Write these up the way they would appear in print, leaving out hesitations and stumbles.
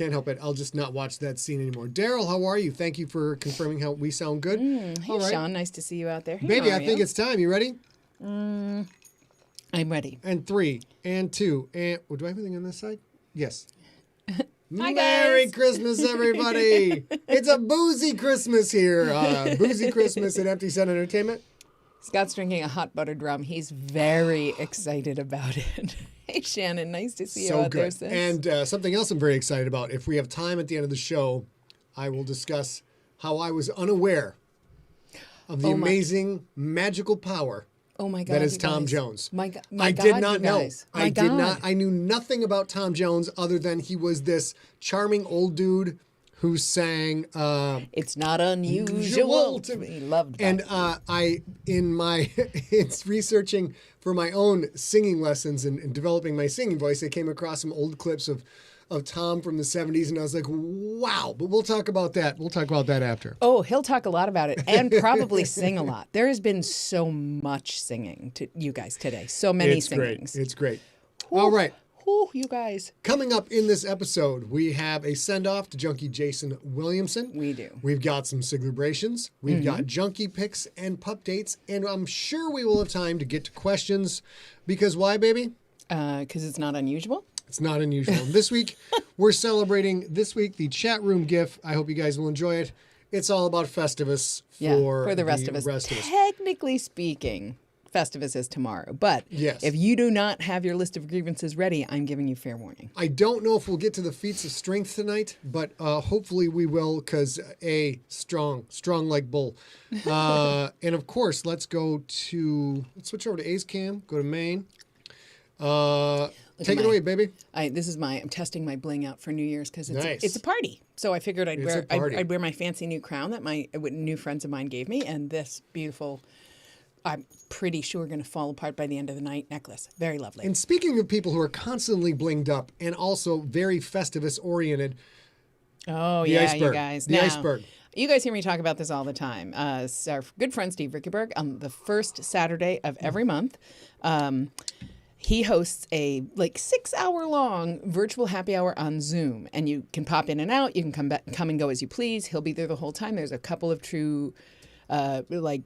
Can't help it. I'll just not watch that scene anymore. Daryl, how are you? Thank you for confirming how we sound good. Hey, All right. Sean. Nice to see you out there. Hey, Baby, I Mario. think it's time. You ready? I'm ready. And 3, and 2, and... do I have anything on this side? Yes. Hi, Merry guys. Christmas, everybody. It's a boozy Christmas here. Boozy Christmas at Empty Set Entertainment. Scott's drinking a hot buttered rum. He's very excited about it. Hey, Shannon. Nice to see you out there, sis. And something else I'm very excited about. If we have time at the end of the show, I will discuss how I was unaware of the amazing magical power my God, that is you Tom guys. Jones. I did not know. I did not. I knew nothing about Tom Jones other than he was this charming old dude who sang It's not unusual. He loved that. And it's researching for my own singing lessons and developing my singing voice, I came across some old clips of Tom from the 70s, and I was like, wow. But we'll talk about that. We'll talk about that after. Oh, he'll talk a lot about it and probably sing a lot. There has been so much singing to you guys today. So many singings. It's great. All right. You guys. Coming up in this episode, we have a send-off to Junkie Jason Williamson. We do. We've got some Siglerbrations. We've got Junkie picks and pup dates. And I'm sure we will have time to get to questions. Because why, baby? Because it's not unusual. It's not unusual. This week, we're celebrating the chat room GIF. I hope you guys will enjoy it. It's all about Festivus for the rest of us. Technically speaking, Festivus is tomorrow. But if you do not have your list of grievances ready, I'm giving you fair warning. I don't know if we'll get to the feats of strength tonight, but hopefully we will because, strong like bull. And, of course, let's switch over to A's Cam, go to main. Take it away, baby. I'm testing my bling out for New Year's because it's a party. So I figured I'd wear my fancy new crown that my new friends of mine gave me, and this beautiful, I'm pretty sure going to fall apart by the end of the night necklace. Very lovely. And speaking of people who are constantly blinged up and also very Festivus oriented. Oh, the yeah, iceberg. You guys. The iceberg. You guys hear me talk about this all the time. Our good friend Steve Rickeberg on the first Saturday of every month. He hosts a 6-hour-long virtual happy hour on Zoom, and you can pop in and out. You can come and go as you please. He'll be there the whole time. There's a couple of true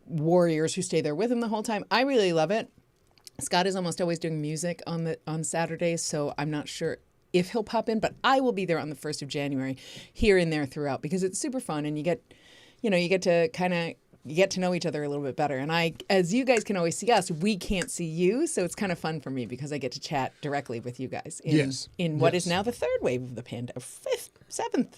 warriors who stay there with him the whole time. I really love it. Scott is almost always doing music on Saturdays, so I'm not sure if he'll pop in, but I will be there on the 1st of January, here and there throughout, because it's super fun, and you get to kind of. You get to know each other a little bit better. And as you guys can always see us, we can't see you. So it's kind of fun for me because I get to chat directly with you guys in what is now the 3rd wave of the pandemic, 5th, 7th.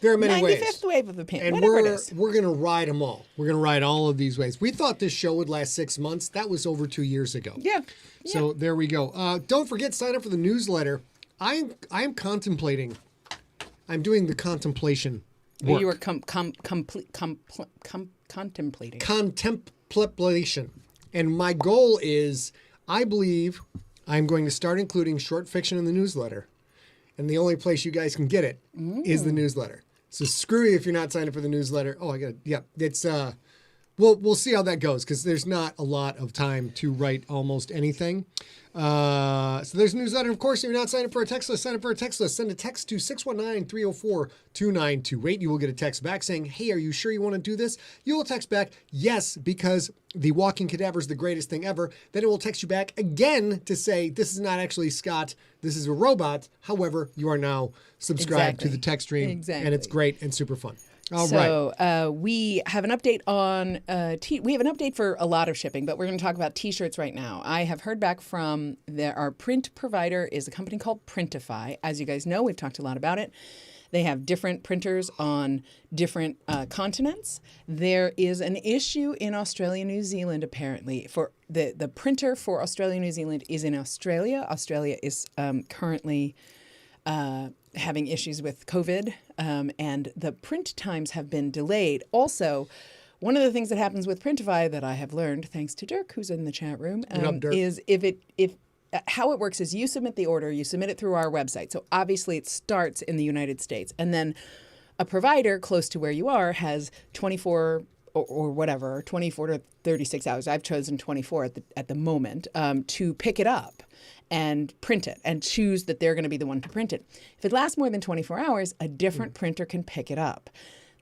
There are many ways. 95th wave of the pandemic, and whatever it is. We're going to ride them all. We're going to ride all of these ways. We thought this show would last 6 months. That was over 2 years ago. Yeah. So there we go. Don't forget, sign up for the newsletter. I am contemplating. I'm doing the contemplation work. You were contemplating. Contemplation. And my goal is, I believe I'm going to start including short fiction in the newsletter. And the only place you guys can get it is the newsletter. So screw you if you're not signed up for the newsletter. Oh, it's, we'll see how that goes because there's not a lot of time to write almost anything. So there's a newsletter. Of course, if you're not signed up for a text list, sign up for a text list. Send a text to 619-304-2928. You will get a text back saying, hey, are you sure you want to do this? You will text back, yes, because the walking cadaver is the greatest thing ever. Then it will text you back again to say, this is not actually Scott. This is a robot. However, you are now subscribed to the text stream. Exactly. And it's great and super fun. All right. So we have an update on we have an update for a lot of shipping, but we're going to talk about T-shirts right now. I have heard back from our print provider is a company called Printify. As you guys know, we've talked a lot about it. They have different printers on different continents. There is an issue in Australia, New Zealand, apparently. For the printer for Australia, New Zealand is in Australia. Australia is currently having issues with COVID, and the print times have been delayed. Also, one of the things that happens with Printify that I have learned, thanks to Dirk, who's in the chat room, is how it works is you submit the order, you submit it through our website. So obviously it starts in the United States, and then a provider close to where you are has 24 or whatever, 24 to 36 hours. I've chosen 24 at the moment to pick it up and print it and choose that they're going to be the one to print it. If it lasts more than 24 hours, a different printer can pick it up.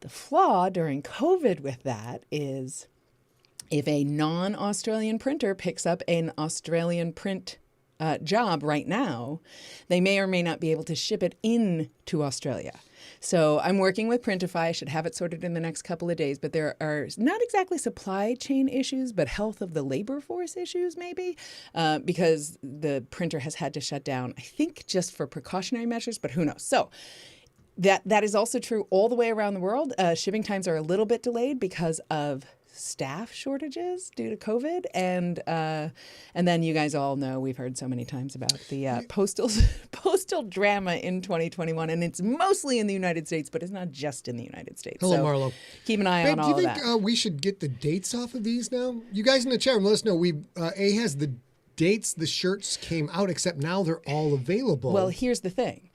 The flaw during COVID with that is if a non-Australian printer picks up an Australian print job right now, they may or may not be able to ship it in to Australia. So I'm working with Printify. I should have it sorted in the next couple of days, but there are not exactly supply chain issues, but health of the labor force issues maybe, because the printer has had to shut down, I think just for precautionary measures, but who knows. So that is also true all the way around the world. Shipping times are a little bit delayed because of staff shortages due to COVID, and then you guys all know, we've heard so many times about the postal drama in 2021, and it's mostly in the United States, but it's not just in the United States. Hello, so Marlo. Keep an eye on all of that. Do you think we should get the dates off of these now? You guys in the chat room, let us know. A has the dates the shirts came out, except now they're all available. Well, here's the thing.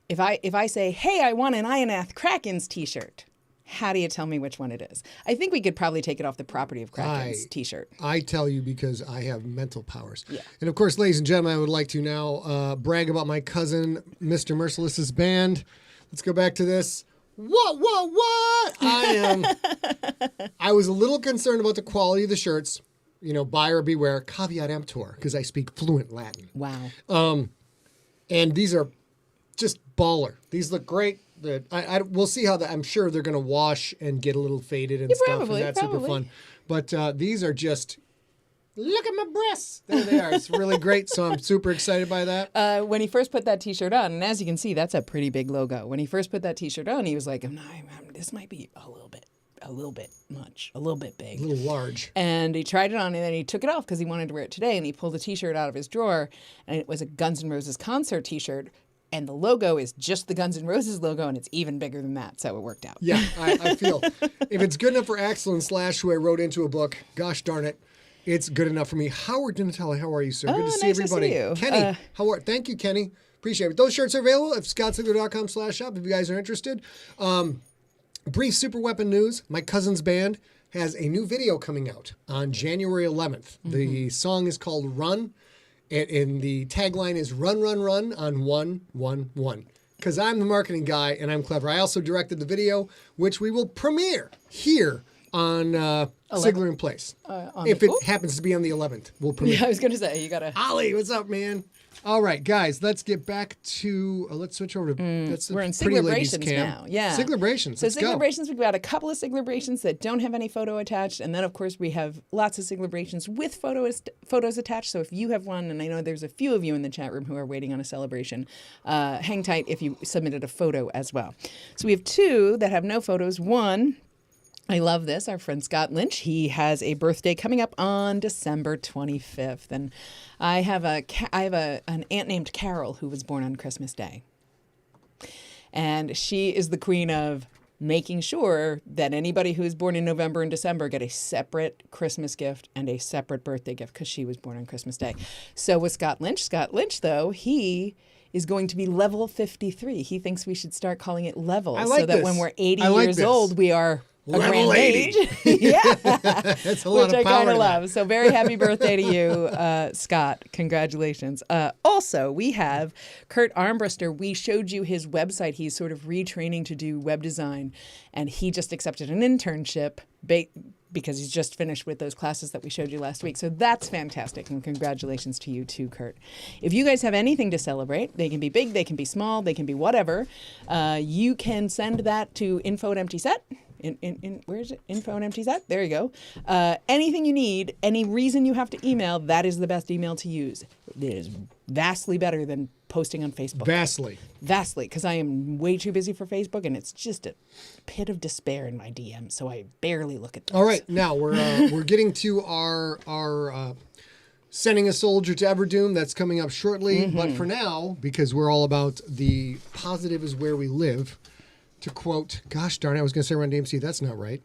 If I say, hey, I want an Ionath Krakens t-shirt, how do you tell me which one it is? I think we could probably take it off the Property of Krakens t-shirt. I tell you because I have mental powers. Yeah. And of course, ladies and gentlemen, I would like to now brag about my cousin, Mr. Merciless's band. Let's go back to this. What? I was a little concerned about the quality of the shirts. You know, buyer beware, caveat emptor, because I speak fluent Latin. Wow. And these are just baller. These look great. We'll see how I'm sure they're going to wash and get a little faded and stuff, and that's super fun. But these are just, look at my breasts. There they are. It's really great, so I'm super excited by that. When he first put that t-shirt on, and as you can see, that's a pretty big logo. When he first put that t-shirt on, he was like, this might be a little bit much, a little bit big. A little large. And he tried it on, and then he took it off because he wanted to wear it today, and he pulled a t-shirt out of his drawer, and it was a Guns N' Roses concert t-shirt. And the logo is just the Guns N' Roses logo, and it's even bigger than that, so it worked out. Yeah, I feel. If it's good enough for Axel and Slash, who I wrote into a book, gosh darn it, it's good enough for me. Howard Dinatelli, how are you, sir? Good to see nice everybody. To see you. Kenny, thank you, Kenny. Appreciate it. Those shirts are available at scottsigler.com/shop if you guys are interested. Brief super weapon news. My cousin's band has a new video coming out on January 11th. Mm-hmm. The song is called Run. And the tagline is run, run, run on 111. Because I'm the marketing guy and I'm clever. I also directed the video, which we will premiere here on SIGLERinPLACE. If it happens to be on the 11th, we'll premiere. Yeah, I was going to say, you got to... Ollie, what's up, man? All right, guys, let's get back to, let's switch over to, we're in Siglerbrations now. Yeah. Siglerbrations, So let's Siglerbrations, we've got a couple of Siglerbrations that don't have any photo attached. And then, of course, we have lots of Siglerbrations with photos attached. So if you have one, and I know there's a few of you in the chat room who are waiting on a celebration, hang tight if you submitted a photo as well. So we have two that have no photos. One, I love this. Our friend Scott Lynch, he has a birthday coming up on December 25th. And I have an aunt named Carol who was born on Christmas Day. And she is the queen of making sure that anybody who is born in November and December get a separate Christmas gift and a separate birthday gift because she was born on Christmas Day. So with Scott Lynch, though, he is going to be level 53. He thinks we should start calling it level so that when we're 80 years old, we are... a level grand 80. age. Yeah. That's a lot Which of power. I kind of love. So very happy birthday to you, Scott. Congratulations. Also, we have Kurt Armbruster. We showed you his website. He's sort of retraining to do web design, and he just accepted an internship because he's just finished with those classes that we showed you last week. So that's fantastic, and congratulations to you too, Kurt. If you guys have anything to celebrate, they can be big, they can be small, they can be whatever, you can send that to info@emptyset. Where is it? Info@emptyset. There you go. Anything you need, any reason you have to email, that is the best email to use. It is vastly better than posting on Facebook. Vastly, because I am way too busy for Facebook, and it's just a pit of despair in my DM, so I barely look at those. All right, now we're getting to our sending a soldier to Everdøøm. That's coming up shortly. Mm-hmm. But for now, because we're all about the positive is where we live, to quote, gosh darn it, I was going to say Run DMC. That's not right.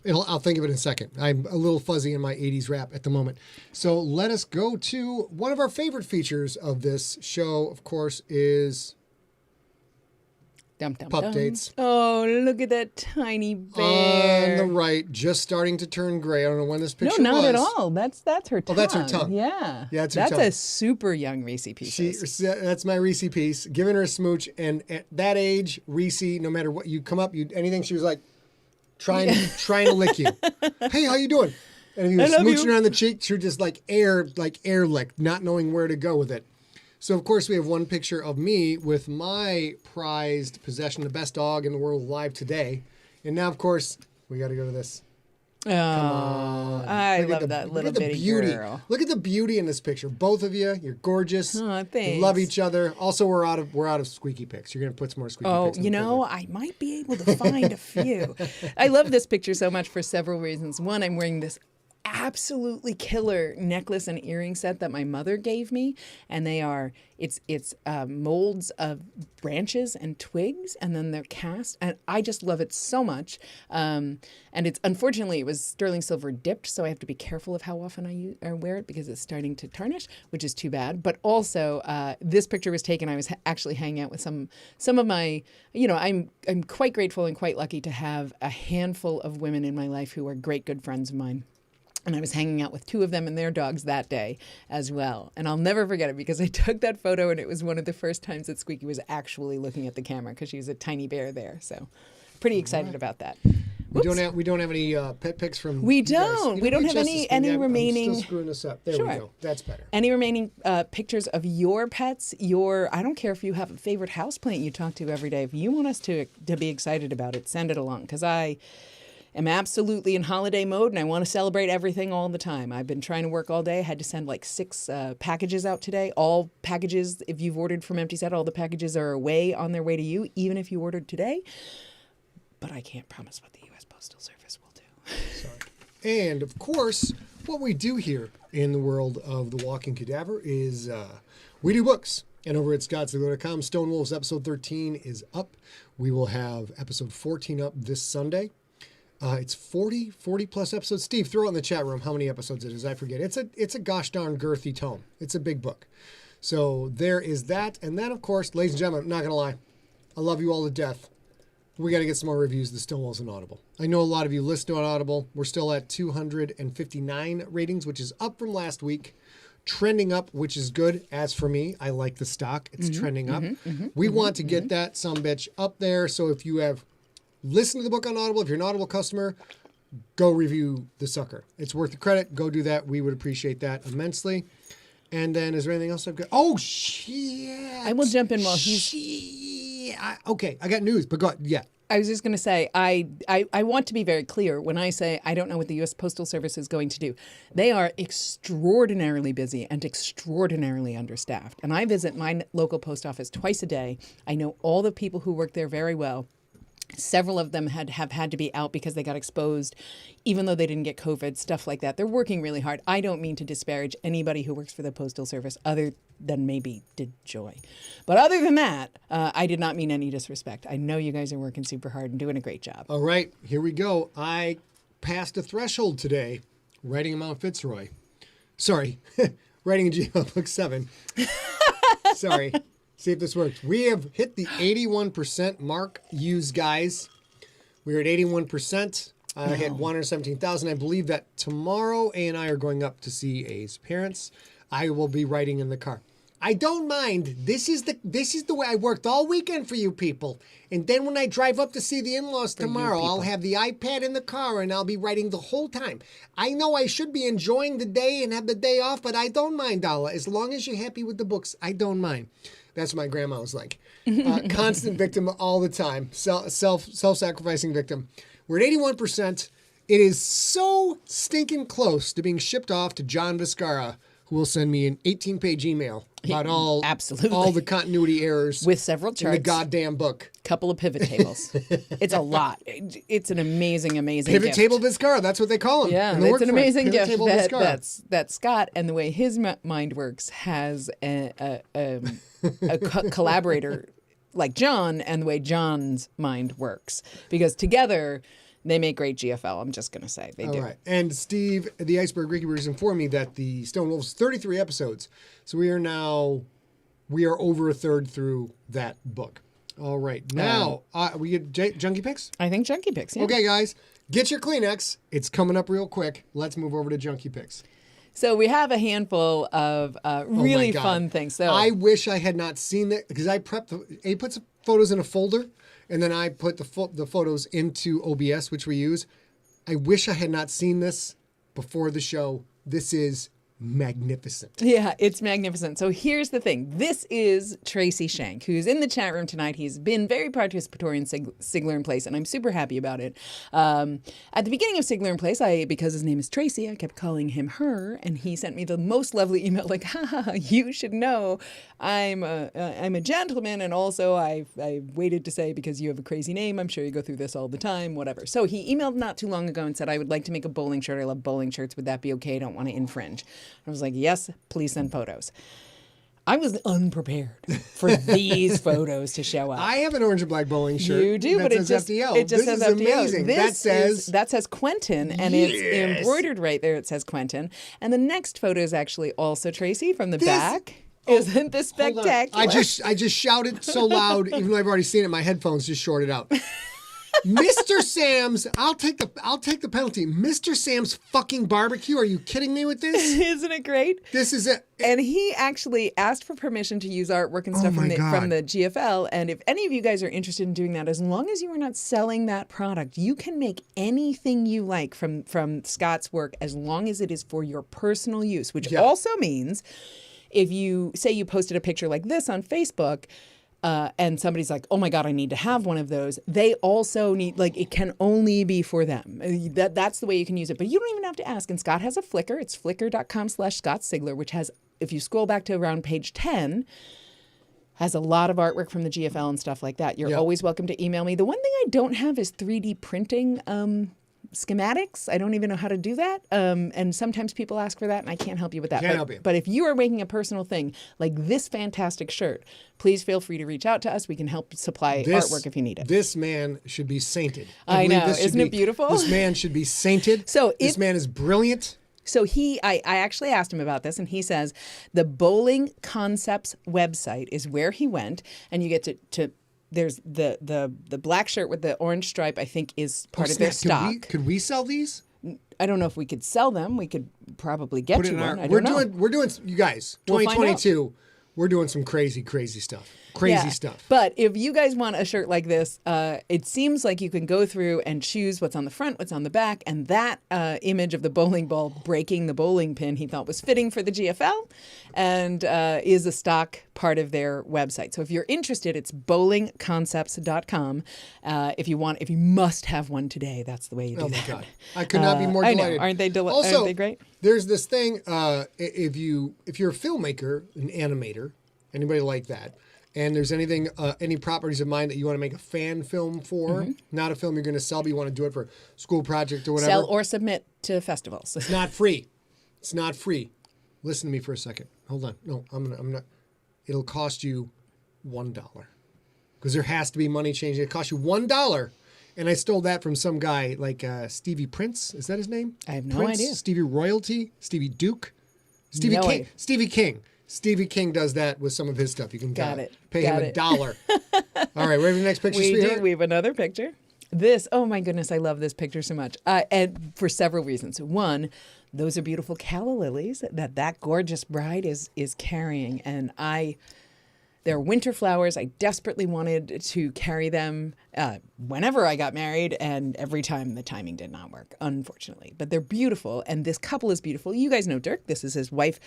I'll think of it in a second. I'm a little fuzzy in my 80s rap at the moment. So let us go to one of our favorite features of this show, of course, is Dum, dum, pup dum. dates. Oh, look at that tiny bear. On the right, just starting to turn gray. I don't know when this picture No, was. not at all. That's her tongue. Oh, that's her tongue. Yeah. Yeah, that's her That's tongue. a super young Reese Pieces. That's my Reese piece. Giving her a smooch, and at that age, Reese, no matter what you come up, anything, she was like trying to lick you. Hey, how you doing? And if you were smooching her on the cheek, she would just like air lick, not knowing where to go with it. So of course we have one picture of me with my prized possession, the best dog in the world alive today, and now of course we got to go to this. Oh, I love that little bitty beauty. girl. Look at the beauty in this picture. Both of you, you're gorgeous. Oh, thanks. You love each other. Also, we're out of squeaky pics. You're gonna put some more squeaky pics. Oh, I might be able to find a few. I love this picture so much for several reasons. One, I'm wearing this absolutely killer necklace and earring set that my mother gave me, and it's molds of branches and twigs, and then they're cast, and I just love it so much. And it's unfortunately it was sterling silver dipped, so I have to be careful of how often I wear it because it's starting to tarnish, which is too bad. But also this picture was taken. I was actually hanging out with some of my, I'm quite grateful and quite lucky to have a handful of women in my life who are great good friends of mine. And I was hanging out with two of them and their dogs that day as well. And I'll never forget it because I took that photo and it was one of the first times that Squeaky was actually looking at the camera because she was a tiny bear there. So pretty excited about that. We don't have any pet pics from. We you guys. don't. We don't have any remaining. I'm still screwing this up. There we go. That's better. Any remaining pictures of your pets? I don't care if you have a favorite houseplant you talk to every day. If you want us to be excited about it, send it along because I am absolutely in holiday mode and I want to celebrate everything all the time. I've been trying to work all day. I had to send like 6 packages out today. All packages, if you've ordered from Empty Set, all the packages are on their way to you, even if you ordered today. But I can't promise what the U.S. Postal Service will do. Sorry. And of course, what we do here in the world of The Walking Cadaver is we do books. And over at scottssigler.com, Stone Wolves episode 13 is up. We will have episode 14 up this Sunday. It's 40 plus episodes. Steve, throw it in the chat room how many episodes it is. I forget. It's a gosh darn girthy tome. It's a big book. So there is that. And then, of course, ladies and gentlemen, I'm not going to lie. I love you all to death. We got to get some more reviews of the Stonewalls on Audible. I know a lot of you listen on Audible. We're still at 259 ratings, which is up from last week. Trending up, which is good. As for me, I like the stock. It's trending up. We want to get that sumbitch up there. So if you have listen to the book on Audible. If you're an Audible customer, go review the sucker. It's worth the credit. Go do that. We would appreciate that immensely. And then is there anything else I've got? Oh, shit. I will jump in while he's... Okay, I got news, but go ahead. Yeah. I was just going to say, I want to be very clear when I say I don't know what the U.S. Postal Service is going to do. They are extraordinarily busy and extraordinarily understaffed. And I visit my local post office twice a day. I know all the people who work there very well. Several of them have had to be out because they got exposed, even though they didn't get COVID, stuff like that. They're working really hard. I don't mean to disparage anybody who works for the Postal Service other than maybe did Joy. But other than that, I did not mean any disrespect. I know you guys are working super hard and doing a great job. All right, here we go. I passed a threshold today, writing in Mount Fitzroy. Sorry, writing in GML Book 7. Sorry. See if this works. We have hit the 81% mark, use guys. We're at 81%. I had 117,000. I believe that tomorrow A and I are going up to see A's parents. I will be writing in the car. I don't mind. This is the way I worked all weekend for you people. And then when I drive up to see the in-laws tomorrow, I'll have the iPad in the car and I'll be writing the whole time. I know I should be enjoying the day and have the day off, but I don't mind, Dalla. As long as you're happy with the books, I don't mind. That's what my grandma was like. Constant victim all the time. Self-sacrificing victim. We're at 81%. It is so stinking close to being shipped off to John Viscara, who will send me an 18-page email about all the continuity errors with several charts in the goddamn book. Couple of pivot tables. It's a lot. It's an amazing pivot gift. table Viscara. That's what they call him. Yeah, it's an amazing gift that Scott and the way his mind works has a collaborator like John and the way John's mind works, because together they make great GFL. I'm just going to say they do. All right. And Steve, the Iceberg Reekers, informed me that the Stone Wolves 33 episodes. So we are over a third through that book. All right. Now, we get junkie picks? I think junkie picks, yeah. Okay, guys. Get your Kleenex. It's coming up real quick. Let's move over to junkie picks. So we have a handful of really fun things. So I wish I had not seen that because I prepped. A puts photos in a folder, and then I put the photos into OBS, which we use. I wish I had not seen this before the show. This is magnificent. Yeah, it's magnificent. So here's the thing. This is Tracy Shank, who's in the chat room tonight. He's been very participatory in SIGLERinPLACE, and I'm super happy about it. At the beginning of SIGLERinPLACE, because his name is Tracy, I kept calling him her, and he sent me the most lovely email like, ha, you should know I'm a gentleman, and also I waited to say because you have a crazy name, I'm sure you go through this all the time, whatever. So he emailed not too long ago and said, I would like to make a bowling shirt. I love bowling shirts. Would that be okay? I don't want to infringe. I was like, yes, please send photos. I was unprepared for these photos to show up. I have an orange and black bowling shirt. You do, but it just says FDO. Amazing. That says Quentin, and it's embroidered right there. It says Quentin. And the next photo is actually also Tracy from the back. Isn't this spectacular? I just shouted so loud, even though I've already seen it. My headphones just shorted out. Mr. Sam's, I'll take the penalty. Mr. Sam's fucking barbecue. Are you kidding me with this? Isn't it great? This is it. And he actually asked for permission to use artwork and stuff from the GFL. And if any of you guys are interested in doing that, as long as you are not selling that product, you can make anything you like from Scott's work as long as it is for your personal use, which also means if you say you posted a picture like this on Facebook, and somebody's like, oh my God, I need to have one of those. They also need, it can only be for them. That's the way you can use it. But you don't even have to ask. And Scott has a Flickr. It's flickr.com/ScottSigler, which has, if you scroll back to around page 10, has a lot of artwork from the GFL and stuff like that. You're always welcome to email me. The one thing I don't have is 3D printing schematics. I don't even know how to do that. And sometimes people ask for that, and I can't help you with that. Can't help you. But if you are making a personal thing like this fantastic shirt, please feel free to reach out to us. We can help supply artwork if you need it. This man should be sainted. I know. Isn't it beautiful? This man should be sainted. This man is brilliant. So I actually asked him about this, and he says the Bowling Concepts website is where he went, and you get to there's the black shirt with the orange stripe, I think, is part of their stock. Could we sell these? I don't know if we could sell them. We could probably get you one. We're doing, you guys, 2022, we're doing some crazy stuff. Crazy stuff. But if you guys want a shirt like this, it seems like you can go through and choose what's on the front, what's on the back, and that image of the bowling ball breaking the bowling pin he thought was fitting for the GFL and is a stock part of their website. So if you're interested, it's bowlingconcepts.com. If you must have one today, that's the way you do that. Oh my God. I could not be more delighted. I know. Aren't they also, aren't they great? There's this thing, if you're a filmmaker, an animator, anybody like that, and there's any properties of mine that you want to make a fan film for, not a film you're going to sell, but you want to do it for a school project or whatever. Sell or submit to festivals. It's not free. It's not free. Listen to me for a second. Hold on. No, I'm not. It'll cost you $1 because there has to be money changing. It costs you $1. And I stole that from some guy like Stevie Prince. Is that his name? I have no idea. Stevie Royalty? Stevie Duke? Stevie King? Stevie King. Stevie King does that with some of his stuff. You can pay him $1. All right, ready for the next picture, sweetheart? We have another picture. This, oh my goodness, I love this picture so much. And for several reasons. One, those are beautiful calla lilies that gorgeous bride is carrying. And they're winter flowers. I desperately wanted to carry them whenever I got married, and every time the timing did not work, unfortunately. But they're beautiful, and this couple is beautiful. You guys know Dirk. This is his wife.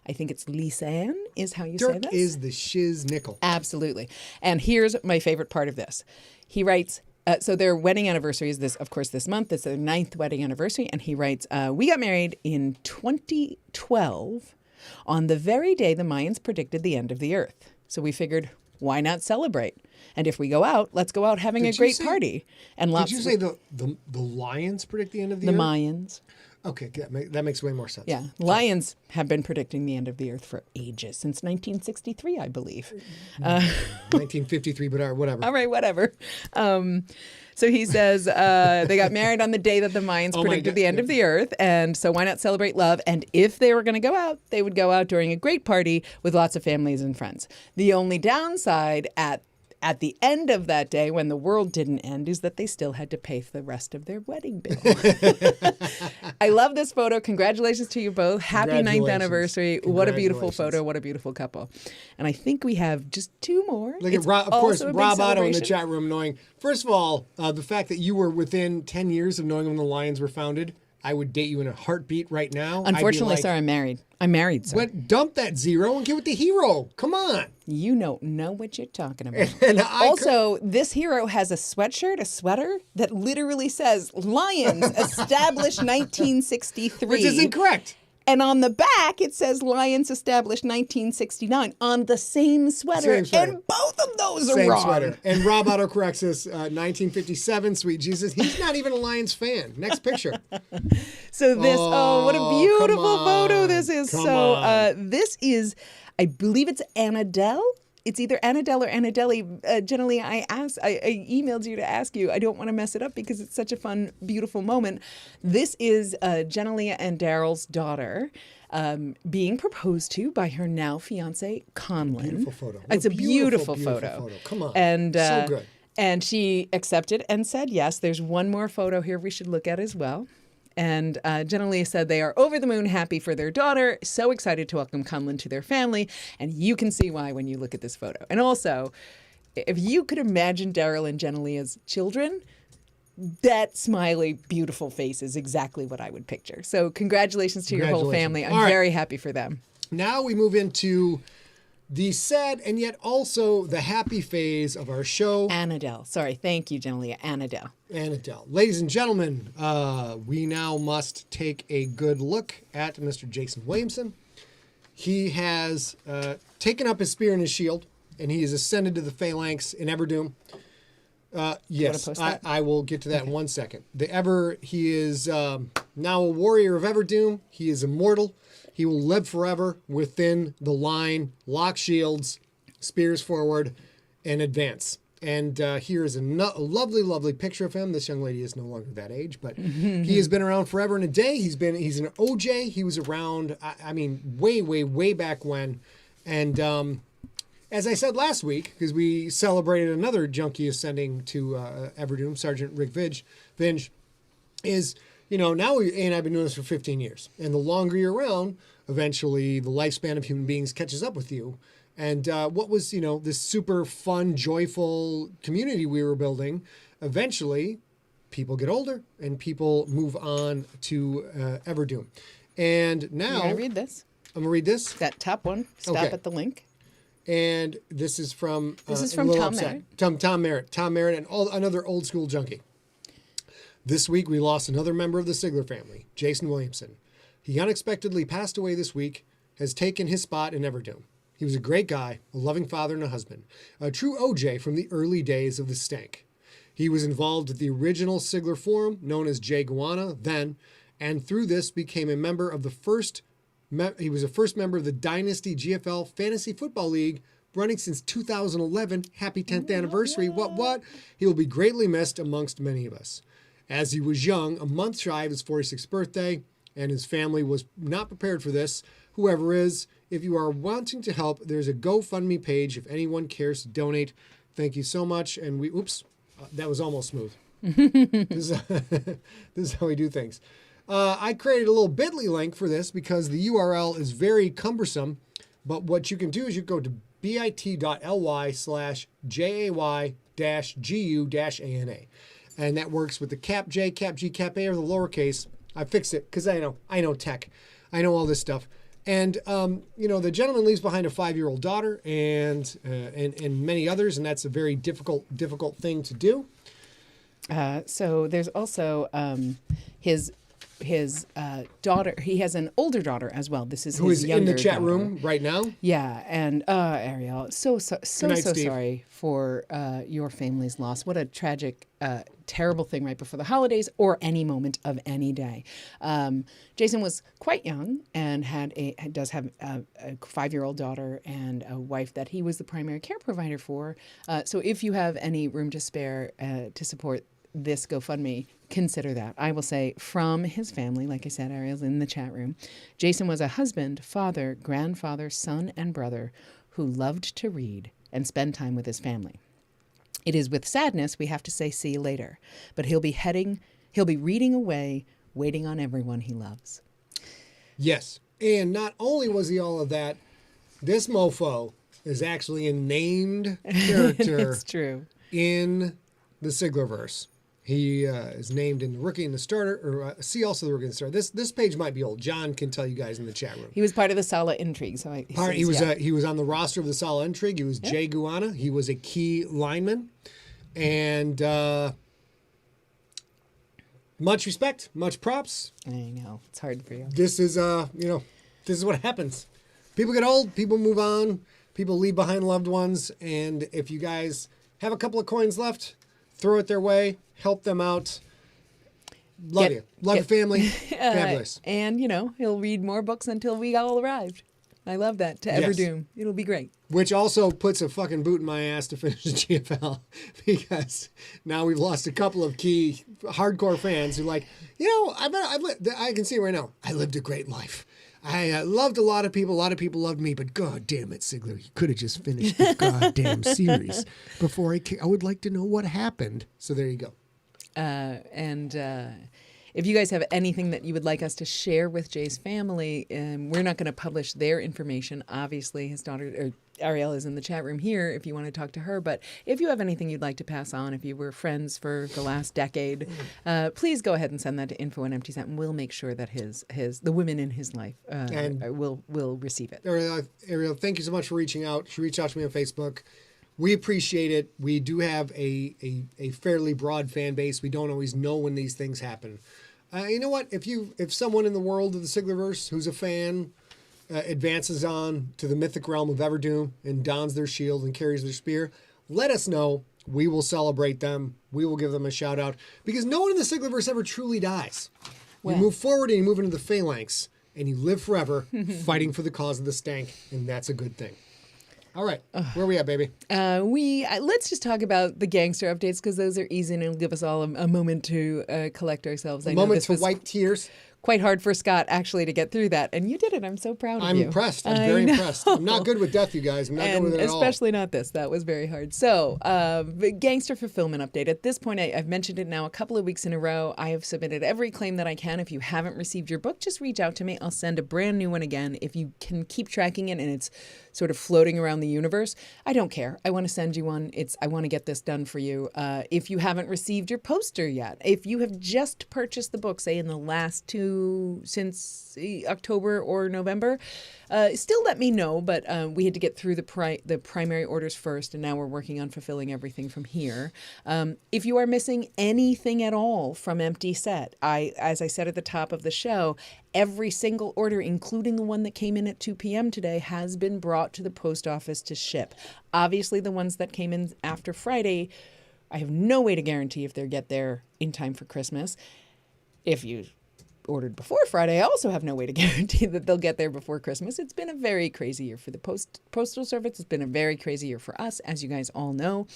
I think it's Lisanne is how you say this. Dirk is the shiz nickel. Absolutely. And here's my favorite part of this. He writes, so their wedding anniversary is this month. It's their 9th wedding anniversary. And he writes, we got married in 2012 on the very day the Mayans predicted the end of the earth. So we figured, why not celebrate? And if we go out, let's go out having a great party. And did you say the lions predict the end of the earth? The Mayans. Okay, that makes way more sense. Yeah, lions have been predicting the end of the earth for ages, since 1963, I believe. 1953, but whatever. All right, whatever. So he says they got married on the day that the Mayans predicted the end of the earth, and so why not celebrate love? And if they were going to go out, they would go out during a great party with lots of families and friends. The only downside at the end of that day, when the world didn't end, is that they still had to pay for the rest of their wedding bill. I love this photo. Congratulations to you both. Happy 9th anniversary. What a beautiful photo. What a beautiful couple. And I think we have just 2 more. Look at Rob, of course, Rob Otto in the chat room knowing, first of all, the fact that you were within 10 years of knowing when the Lions were founded. I would date you in a heartbeat right now. Unfortunately, sir, I'm married. I'm married, sir. But dump that 0 and get with the hero. Come on. You don't know what you're talking about. And also, this hero has a sweater that literally says Lions established 1963. Which is incorrect. And on the back, it says Lions established 1969 on the same sweater. And both of those are wrong. Sweater. And Rob Otto corrects us, 1957, sweet Jesus. He's not even a Lions fan. Next picture. So this, what a beautiful photo this is. This is, I believe it's Annadelle. It's either Annadelle or Annadelli. Generally, I emailed you to ask you. I don't want to mess it up because it's such a fun, beautiful moment. This is Genelia and Daryl's daughter being proposed to by her now fiance, Conlon. Beautiful photo. It's a beautiful photo. Come on. And, so good. And she accepted and said yes. There's one more photo here we should look at as well. And Genelia said they are over the moon happy for their daughter, so excited to welcome Conlon to their family. And you can see why when you look at this photo. And also, if you could imagine Daryl and Genelia's children, that smiley, beautiful face is exactly what I would picture. So congratulations to your whole family. I'm very happy for them. Now we move into the sad and yet also the happy phase of our show. Annadelle. Sorry. Thank you, Genelia. Annadelle. Annadelle. Ladies and gentlemen, we now must take a good look at Mr. Jason Williamson. He has taken up his spear and his shield, and he has ascended to the phalanx in Everdøøm. Yes, I will get to that in 1 second. He is now a warrior of Everdøøm. He is immortal. He will live forever within the line, lock shields, spears forward, and advance. And here is a lovely, lovely picture of him. This young lady is no longer that age, but he has been around forever and a day. He's an OJ. He was around, way, way, way back when. And as I said last week, because we celebrated another junkie ascending to Everdøøm, Sergeant Rick Vinge, is... now I've been doing this for 15 years. And the longer you're around, eventually the lifespan of human beings catches up with you. And what was, this super fun, joyful community we were building, eventually people get older and people move on to Everdøøm. And now... You're going to read this? I'm going to read this? That top one. Stop at the link. And this is from... Tom Merritt. Tom Merritt. Tom Merritt and another old school junkie. This week, we lost another member of the Sigler family, Jason Williamson. He unexpectedly passed away this week, has taken his spot in Everdøøm. He was a great guy, a loving father and a husband, a true OJ from the early days of the stank. He was involved with the original Sigler Forum, known as J Guana, then, and through this became a member of he was the first member of the Dynasty GFL Fantasy Football League, running since 2011. Happy 10th anniversary. What? He will be greatly missed amongst many of us. As he was young, a month shy of his 46th birthday, and his family was not prepared for this. Whoever is, if you are wanting to help, there's a GoFundMe page if anyone cares to donate. Thank you so much. And that was almost smooth. This is how we do things. I created a little bit.ly link for this because the URL is very cumbersome. But what you can do is you go to bit.ly/JAY-GU-ANA. And that works with the cap J, cap G, cap A, or the lowercase. I fixed it because I know tech. I know all this stuff. And, the gentleman leaves behind a 5-year-old daughter and many others, and that's a very difficult thing to do. So there's also his daughter. He has an older daughter as well. This is who his is younger in the chat daughter. room right now. Yeah, and Ariel, so sorry for your family's loss. What a tragic, terrible thing right before the holidays or any moment of any day. Jason was quite young and does have a 5-year-old daughter and a wife that he was the primary care provider for. So if you have any room to spare to support this GoFundMe, consider that. I will say from his family, like I said, Ariel's in the chat room, Jason was a husband, father, grandfather, son, and brother who loved to read and spend time with his family. It is with sadness we have to say see you later, but he'll be reading away, waiting on everyone he loves. Yes. And not only was he all of that, this mofo is actually a named character It's true. in the Siglerverse. He is named in the Rookie and the Starter, or see also the Rookie and the Starter. This page might be old. John can tell you guys in the chat room. He was part of the Sala intrigue. So He was on the roster of the Sala intrigue. He was Jay Guana. He was a key lineman. And much respect, much props. I know. It's hard for you. This is, this is what happens. People get old, people move on, people leave behind loved ones. And if you guys have a couple of coins left, throw it their way, help them out. Love you. Love your family. Fabulous. And, he'll read more books until we all arrived. I love that. To Everdøøm. It'll be great. Which also puts a fucking boot in my ass to finish the GFL because now we've lost a couple of key hardcore fans who I can see right now, I lived a great life. I loved a lot of people. A lot of people loved me, but god damn it, Sigler, you could have just finished the goddamn series before I would like to know what happened. So there you go. If you guys have anything that you would like us to share with Jay's family, we're not going to publish their information. Obviously, his daughter, Ariel, is in the chat room here if you want to talk to her. But if you have anything you'd like to pass on, if you were friends for the last decade, please go ahead and send that to info@emptyset, and we'll make sure that the women in his life will receive it. Ariel, thank you so much for reaching out. She reached out to me on Facebook. We appreciate it. We do have a fairly broad fan base. We don't always know when these things happen. You know what? If someone in the world of the Siglerverse who's a fan advances on to the mythic realm of Everdøøm and dons their shield and carries their spear, let us know. We will celebrate them. We will give them a shout out because no one in the Siglerverse ever truly dies. You move forward and you move into the phalanx and you live forever fighting for the cause of the stank, and that's a good thing. All right, where are we at, baby? Let's just talk about the gangster updates because those are easy and it'll give us all a moment to collect ourselves. A moment to wipe tears. Quite hard for Scott actually to get through that, and you did it. I'm so proud of you. I'm impressed. I'm very impressed. I'm not good with death, you guys. I'm not good with it at all. Especially not this. That was very hard. So, gangster fulfillment update. At this point, I've mentioned it now a couple of weeks in a row. I have submitted every claim that I can. If you haven't received your book, just reach out to me. I'll send a brand new one again. If you can keep tracking it and it's sort of floating around the universe, I don't care. I want to send you one. I want to get this done for you. If you haven't received your poster yet, if you have just purchased the book, say in the last since October or November, still let me know, but we had to get through the primary orders first, and now we're working on fulfilling everything from here. If you are missing anything at all from Empty Set, as I said at the top of the show, every single order, including the one that came in at 2 p.m. today, has been brought to the post office to ship. Obviously, the ones that came in after Friday, I have no way to guarantee if they'll get there in time for Christmas. If you ordered before Friday, I also have no way to guarantee that they'll get there before Christmas. It's been a very crazy year for the Postal Service. It's been a very crazy year for us, as you guys all know.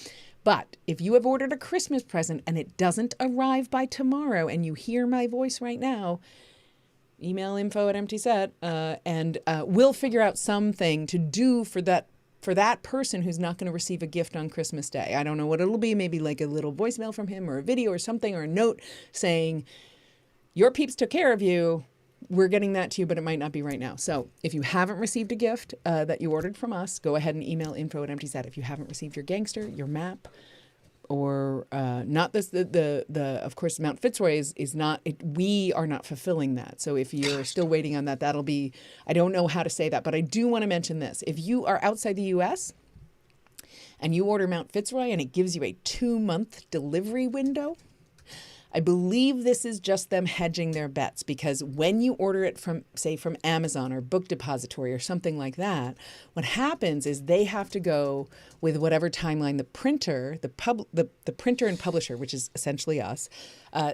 But if you have ordered a Christmas present and it doesn't arrive by tomorrow and you hear my voice right now, email info@emptyset and we'll figure out something to do for that person who's not going to receive a gift on Christmas Day. I don't know what it'll be, maybe like a little voicemail from him or a video or something or a note saying, your peeps took care of you. We're getting that to you, but it might not be right now. So if you haven't received a gift that you ordered from us, go ahead and email info@emptyset. If you haven't received your gangster, your map, or not this, of course, Mount Fitzroy is not, we are not fulfilling that. So if you're still waiting on that, that'll be, I don't know how to say that, but I do want to mention this. If you are outside the U.S. and you order Mount Fitzroy and it gives you a 2-month delivery window, I believe this is just them hedging their bets because when you order it from Amazon or Book Depository or something like that, what happens is they have to go with whatever timeline the printer, the printer and publisher, which is essentially us,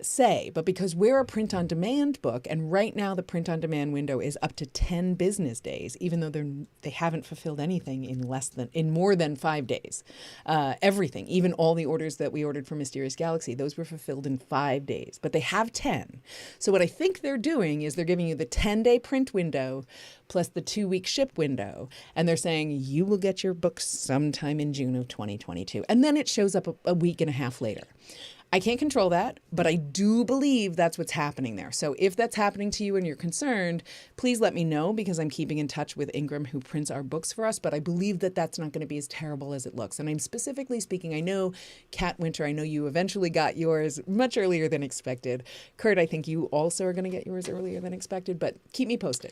say. But because we're a print-on-demand book, and right now the print-on-demand window is up to 10 business days, even though they haven't fulfilled anything in more than 5 days. Everything, even all the orders that we ordered for Mysterious Galaxy, those were fulfilled in 5 5 days, but they have 10. So what I think they're doing is they're giving you the 10-day print window plus the 2-week ship window. And they're saying you will get your books sometime in June of 2022. And then it shows up a week and a half later. I can't control that, but I do believe that's what's happening there. So if that's happening to you and you're concerned, please let me know, because I'm keeping in touch with Ingram, who prints our books for us. But I believe that that's not going to be as terrible as it looks. And I'm specifically speaking, I know, Kat Winter, I know you eventually got yours much earlier than expected. Kurt, I think you also are going to get yours earlier than expected, but keep me posted.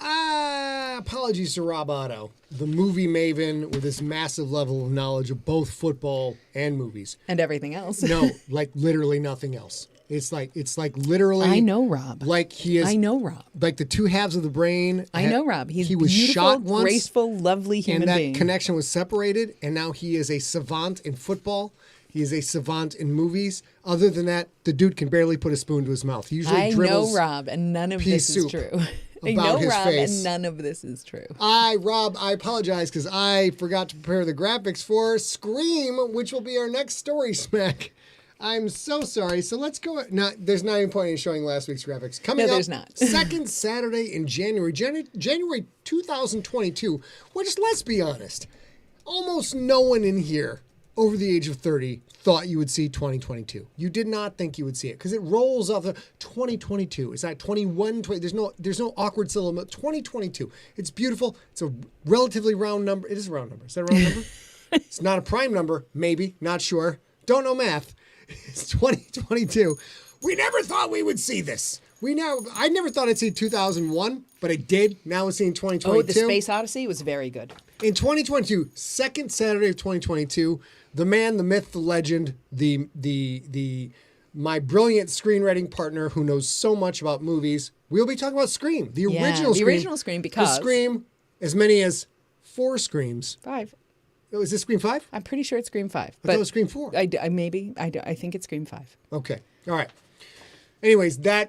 Apologies to Rob Otto, the movie maven with this massive level of knowledge of both football and movies. And everything else. No, like literally nothing else. It's like literally. I know Rob. Like he is. I know Rob. Like the two halves of the brain. I know Rob. He was shot once, graceful, lovely human being. And that connection was separated, and now he is a savant in football. He is a savant in movies. Other than that, the dude can barely put a spoon to his mouth. He usually dribbles. I know Rob, and none of this is true. I know Rob, and none of this is true. Rob, I apologize because I forgot to prepare the graphics for Scream, which will be our next story smack. I'm so sorry. So let's go. There's not even point in showing last week's graphics. Coming up, there's not. Second Saturday in January 2022. Well, just let's be honest. Almost no one in here over the age of 30 thought you would see 2022. You did not think you would see it because it rolls off the 2022. Is that 21? 20, there's no awkward syllable. 2022. It's beautiful. It's a relatively round number. It is a round number. Is that a round number? It's not a prime number. Maybe. Not sure. Don't know math. It's 2022. We never thought we would see this. I never thought I'd see 2001, but I did. Now we're seeing 2022. Oh, the Space Odyssey was very good. In 2022, second Saturday of 2022, the man, the myth, the legend, my brilliant screenwriting partner who knows so much about movies, we'll be talking about Scream, the original Scream. Because the Scream, as many as 4 Screams. 5. Oh, is this Scream 5? I'm pretty sure it's Scream 5. I thought it was Scream 4. I think it's Scream 5. Okay. All right. Anyways, I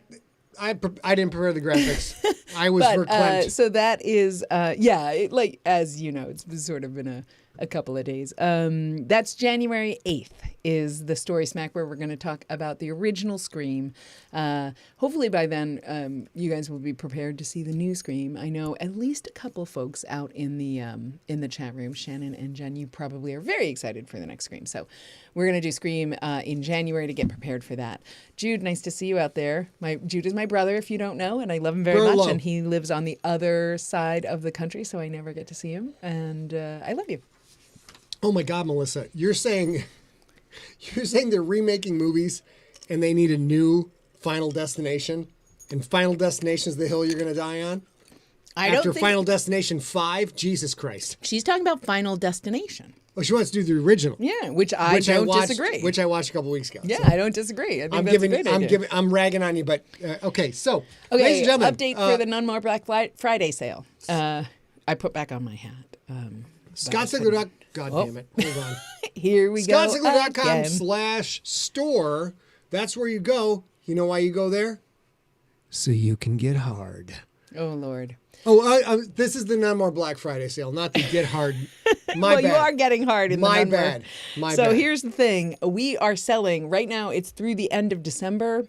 didn't prepare the graphics. I was verklempt. So that is, like, as you know, it's sort of been a couple of days. That's January 8th is the Story Smack, where we're going to talk about the original Scream. Hopefully by then, you guys will be prepared to see the new Scream. I know at least a couple folks out in the chat room, Shannon and Jen, you probably are very excited for the next Scream. So we're going to do Scream in January to get prepared for that. Jude, nice to see you out there. Jude is my brother, if you don't know, and I love him very much. And he lives on the other side of the country, so I never get to see him. And I love you. Oh my God, Melissa, you're saying they're remaking movies and they need a new Final Destination, and Final Destination is the hill you're going to die on? After Final Destination 5? Jesus Christ. She's talking about Final Destination. Well, she wants to do the original. Yeah, which I don't disagree. Which I watched a couple weeks ago. Yeah, so I don't disagree. I think that's a great idea. I'm ragging on you, but okay. So, ladies and gentlemen, update for the None More Black Friday sale. I put back on my hat. ScottSigler.com. God damn it. Hold on. Here we go. ScottSigler.com/store. That's where you go. You know why you go there? So you can get hard. Oh, Lord. Oh, this is the None More Black Friday sale, not the Get Hard. My bad. You are getting hard in the My None More. bad. My so bad. Here's the thing. We are selling, right now, it's through the end of December.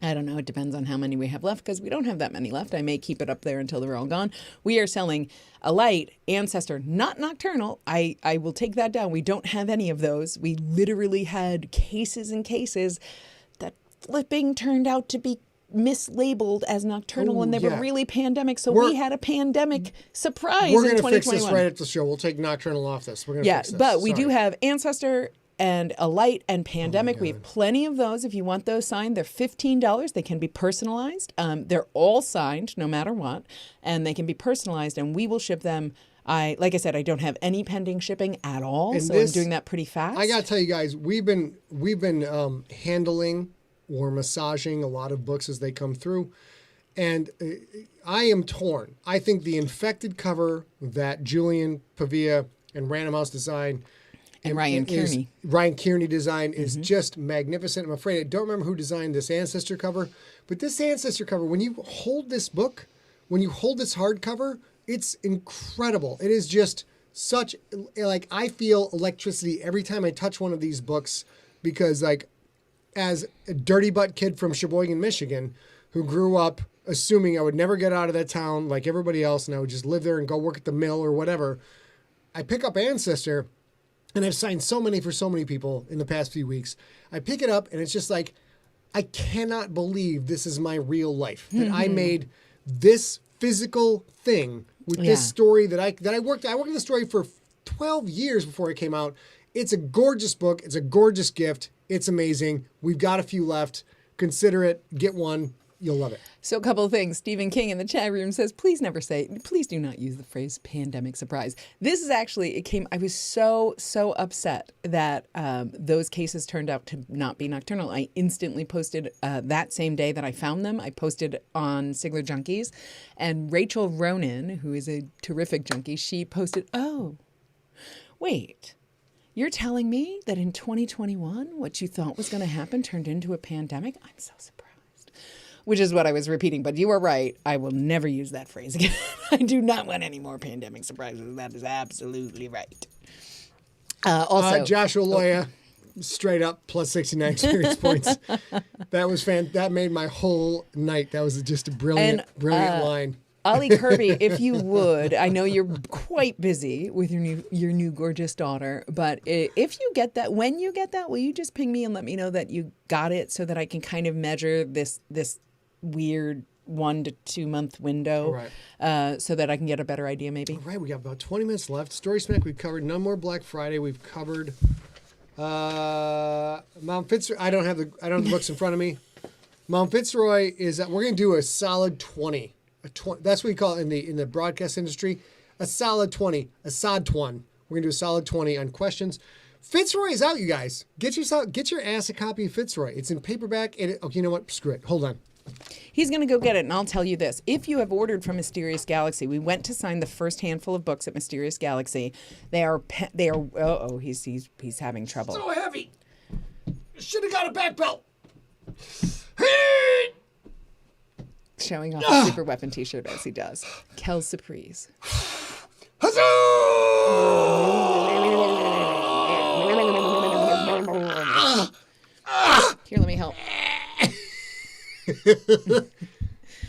I don't know. It depends on how many we have left, because we don't have that many left. I may keep it up there until they're all gone. We are selling a light, Ancestor, not Nocturnal. I will take that down. We don't have any of those. We literally had cases and cases that flipping turned out to be mislabeled as Nocturnal, and they were really pandemic. So we had a pandemic surprise in 2021. We're going to fix this right at the show. We'll take Nocturnal off this. We're going to fix this. But we do have Ancestor and a light and Pandemic. We have plenty of those. If you want those signed, they're $15. They can be personalized. They're all signed no matter what, and they can be personalized, and we will ship them. Like I said, I don't have any pending shipping at all, and so I'm doing that pretty fast. I got to tell you guys, we've been handling or massaging a lot of books as they come through, and I am torn. I think the Infected cover that Julian Pavia and Random House design and Ryan Kearney design is just magnificent. I'm afraid I don't remember who designed this Ancestor cover, but this Ancestor cover, when you hold this book, when you hold this hardcover, it's incredible. It is just such, like, I feel electricity every time I touch one of these books, because, like, as a dirty butt kid from Sheboygan, Michigan, who grew up assuming I would never get out of that town like everybody else and I would just live there and go work at the mill or whatever, I pick up Ancestor, and I've signed so many for so many people in the past few weeks. I pick it up, and it's just like, I cannot believe this is my real life. That I made this physical thing with this story that I worked on the story for 12 years before it came out. It's a gorgeous book. It's a gorgeous gift. It's amazing. We've got a few left. Consider it. Get one. You'll love it. So a couple of things. Stephen King in the chat room says, please do not use the phrase pandemic surprise. This is actually, I was so upset that those cases turned out to not be nocturnal. I instantly posted that same day that I found them. I posted on Sigler Junkies. And Rachel Ronan, who is a terrific junkie, she posted, oh, wait. You're telling me that in 2021, what you thought was going to happen turned into a pandemic? I'm so surprised. Which is what I was repeating, but you are right. I will never use that phrase again. I do not want any more pandemic surprises. That is absolutely right. Also, Joshua Loya, straight up plus 69 experience points. That was That made my whole night. That was just a brilliant line. Ollie Kirby, if you would, I know you're quite busy with your new gorgeous daughter, but if you get that, when you get that, will you just ping me and let me know that you got it so that I can kind of measure this weird 1 to 2 month window, so that I can get a better idea maybe? All right, we got about 20 minutes left. Story Smack, we've covered. None more Black Friday. We've covered Mount Fitzroy. I don't have the books in front of me. Mount Fitzroy is we're going to do a solid 20. That's what we call it in the broadcast industry. A solid 20. A sod one. We're going to do a solid 20 on questions. Fitzroy is out, you guys. Get your ass a copy of Fitzroy. It's in paperback. Okay, you know what? Screw it. Hold on. He's going to go get it, and I'll tell you this. If you have ordered from Mysterious Galaxy, we went to sign the first handful of books at Mysterious Galaxy. They are he's having trouble. So heavy. Should have got a back belt. Showing off the super weapon t-shirt as he does. Kel Surprise. Here, let me help.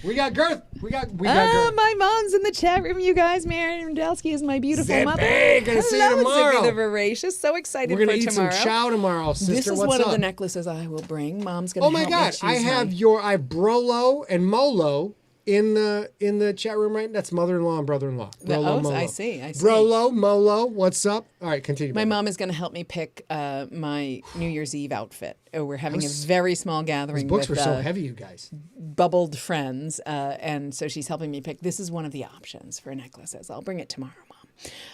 We got girth. We got girth. My mom's in the chat room, you guys. Marion Randelsky is my beautiful mother. Gonna see you tomorrow. Zippy the Voracious. So excited for tomorrow. We're gonna eat some chow tomorrow, sister. This is What's one up? of the necklaces I will bring. Mom's gonna. Oh my God! I have Brolo and Molo in the chat room right now. That's mother-in-law and brother-in-law. Molo. I see. Brolo, Molo, what's up? All right, continue. My mom is going to help me pick my New Year's Eve outfit. We're having a very small gathering. These books with, were so heavy, you guys. Bubbled friends, and so she's helping me pick. This is one of the options for necklaces. I'll bring it tomorrow,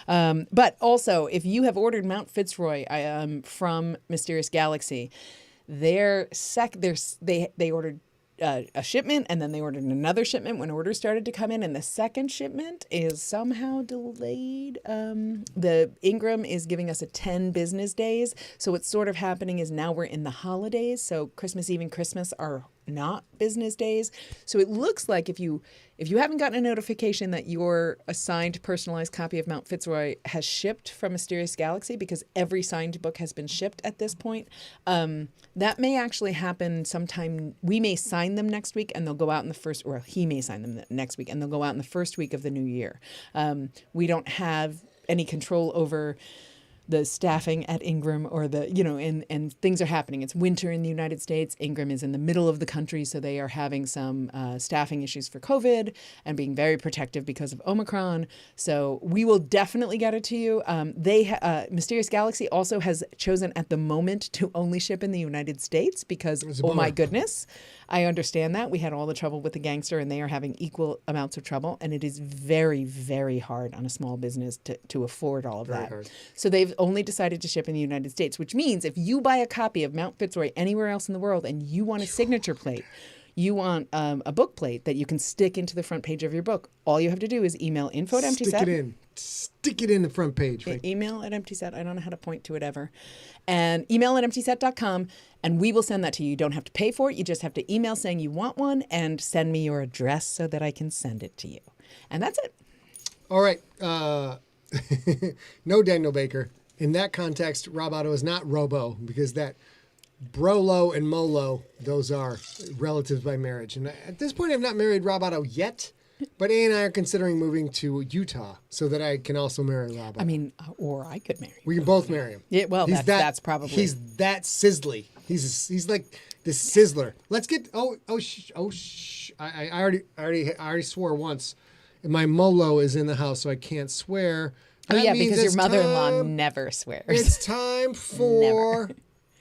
Mom. But also, if you have ordered Mount Fitzroy from Mysterious Galaxy, they ordered a shipment, and then they ordered another shipment when orders started to come in, and the second shipment is somehow delayed. The Ingram is giving us a 10 business days, so what's sort of happening is now we're in the holidays, so Christmas Eve and Christmas are not business days. So it looks like if you haven't gotten a notification that your assigned personalized copy of Mount Fitzroy has shipped from Mysterious Galaxy, because every signed book has been shipped at this point, that may actually happen sometime. We may sign them next week and they'll go out in the first, or he may sign them next week and they'll go out in the first week of the new year. We don't have any control over the staffing at Ingram or and things are happening. It's winter in the United States. Ingram is in the middle of the country, so they are having some staffing issues for COVID and being very protective because of Omicron. So we will definitely get it to you. Mysterious Galaxy also has chosen at the moment to only ship in the United States because, oh my goodness, I understand that. We had all the trouble with the gangster and they are having equal amounts of trouble. And it is very, very hard on a small business to afford all of that. Hard. So they've only decided to ship in the United States, which means if you buy a copy of Mount Fitzroy anywhere else in the world and you want a signature plate, you want a book plate that you can stick into the front page of your book, all you have to do is email info@emptyset. Stick it in the front page. Right? Email at emptyset. I don't know how to point to it ever. And email at emptyset.com, and we will send that to you. You don't have to pay for it. You just have to email saying you want one and send me your address so that I can send it to you. And that's it. All right. No Daniel Baker. In that context, Rob Otto is not Robo, because that Brolo and Molo, those are relatives by marriage. And at this point, I've not married Rob Otto yet, but A and I are considering moving to Utah so that I can also marry Rob Otto. I mean, or I could marry him. We can both marry him. Yeah, well, that's probably... He's that sizzly. He's like the sizzler. Let's get... I already swore once. And my Molo is in the house, so I can't swear. Oh, That yeah, means because your it's mother-in-law time- never swears. It's time for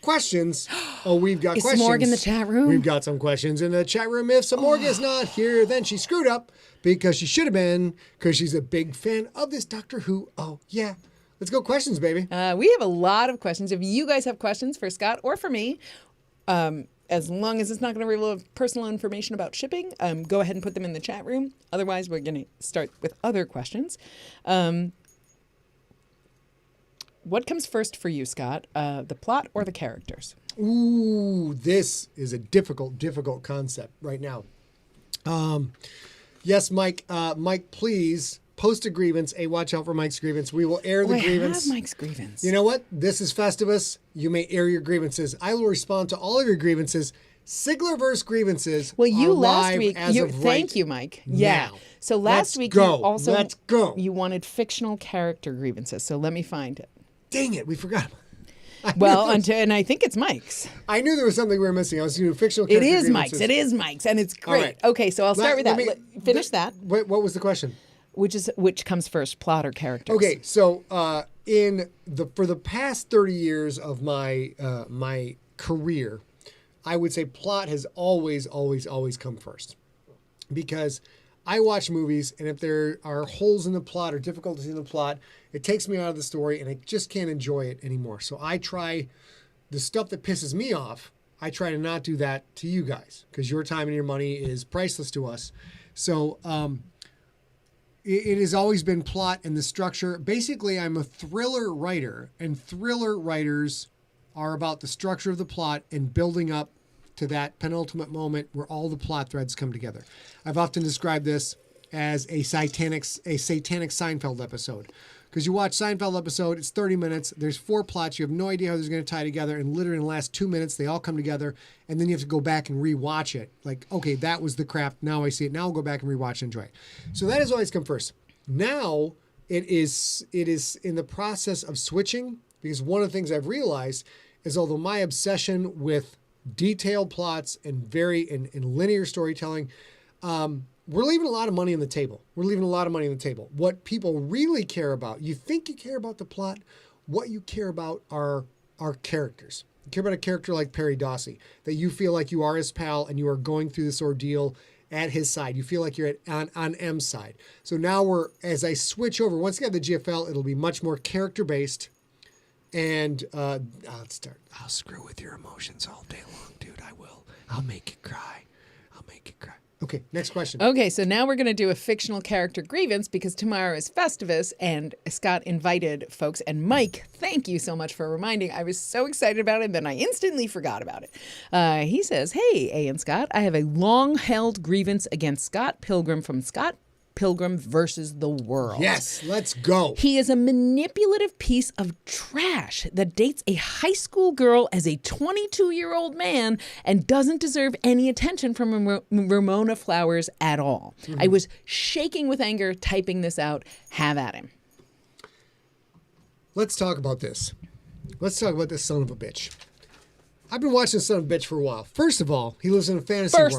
questions. Oh, we've got Is questions. Morg in the chat room? We've got some questions in the chat room. If Samorg is not here, then she screwed up because she should have been, because she's a big fan of this Doctor Who. Oh, yeah. Let's go questions, baby. We have a lot of questions. If you guys have questions for Scott or for me, as long as it's not going to reveal personal information about shipping, go ahead and put them in the chat room. Otherwise, we're going to start with other questions. What comes first for you, Scott? The plot or the characters? Ooh, this is a difficult concept right now. Yes, Mike. Mike, please post a grievance. Watch out for Mike's grievance. We will air the grievance. I have Mike's grievance. You know what? This is Festivus. You may air your grievances. I will respond to all of your grievances. Siglerverse grievances. Well, you are last live week. as of Thank right you, Mike. Yeah. now. So last Let's week go. you also Let's go. You wanted fictional character grievances. So let me find it. Dang it, we forgot. Well, and I think it's Mike's. I knew there was something we were missing. I was doing fictional It character is grievances. Mike's. It is Mike's, and it's great. right. Okay, so I'll start with that. Finish that. Wait, what was the question? Which comes first, plot or characters? Okay, so for the past 30 years of my my career, I would say plot has always come first, because I watch movies, and if there are holes in the plot or difficulties in the plot, it takes me out of the story, and I just can't enjoy it anymore. So I try the stuff that pisses me off. I try to not do that to you guys, because your time and your money is priceless to us. So it has always been plot and the structure. Basically, I'm a thriller writer, and thriller writers are about the structure of the plot and building up to that penultimate moment where all the plot threads come together. I've often described this as a satanic Seinfeld episode. Because you watch Seinfeld episode, it's 30 minutes, there's 4 plots, you have no idea how they're going to tie together, and literally in the last 2 minutes, they all come together, and then you have to go back and rewatch it. Like, okay, that was the crap, now I see it, now I'll go back and rewatch and enjoy it. So that has always come first. Now, it is in the process of switching, because one of the things I've realized is, although my obsession with detailed plots and linear storytelling, we're leaving a lot of money on the table. What people really care about, you think you care about the plot, what you care about are characters. You care about a character like Perry Dawsey, that you feel like you are his pal and you are going through this ordeal at his side. You feel like you're on M's side. So now as I switch over, once I get the GFL, it'll be much more character-based. And let's start. I'll screw with your emotions all day long, dude. I will. I'll make you cry. Okay, next question. Okay, so now we're going to do a fictional character grievance, because tomorrow is Festivus, and Scott invited folks. And Mike, thank you so much for reminding. I was so excited about it, and then I instantly forgot about it. He says, "Hey, A and Scott, I have a long-held grievance against Scott Pilgrim from Scott Pilgrim versus the World." Yes, let's go. He is a manipulative piece of trash that dates a high school girl as a 22-year-old man and doesn't deserve any attention from Ramona Flowers at all. Mm-hmm. I was shaking with anger typing this out. Have at him. Let's talk about this. Let's talk about this son of a bitch. I've been watching this son of a bitch for a while. First of all, he lives in a fantasy world.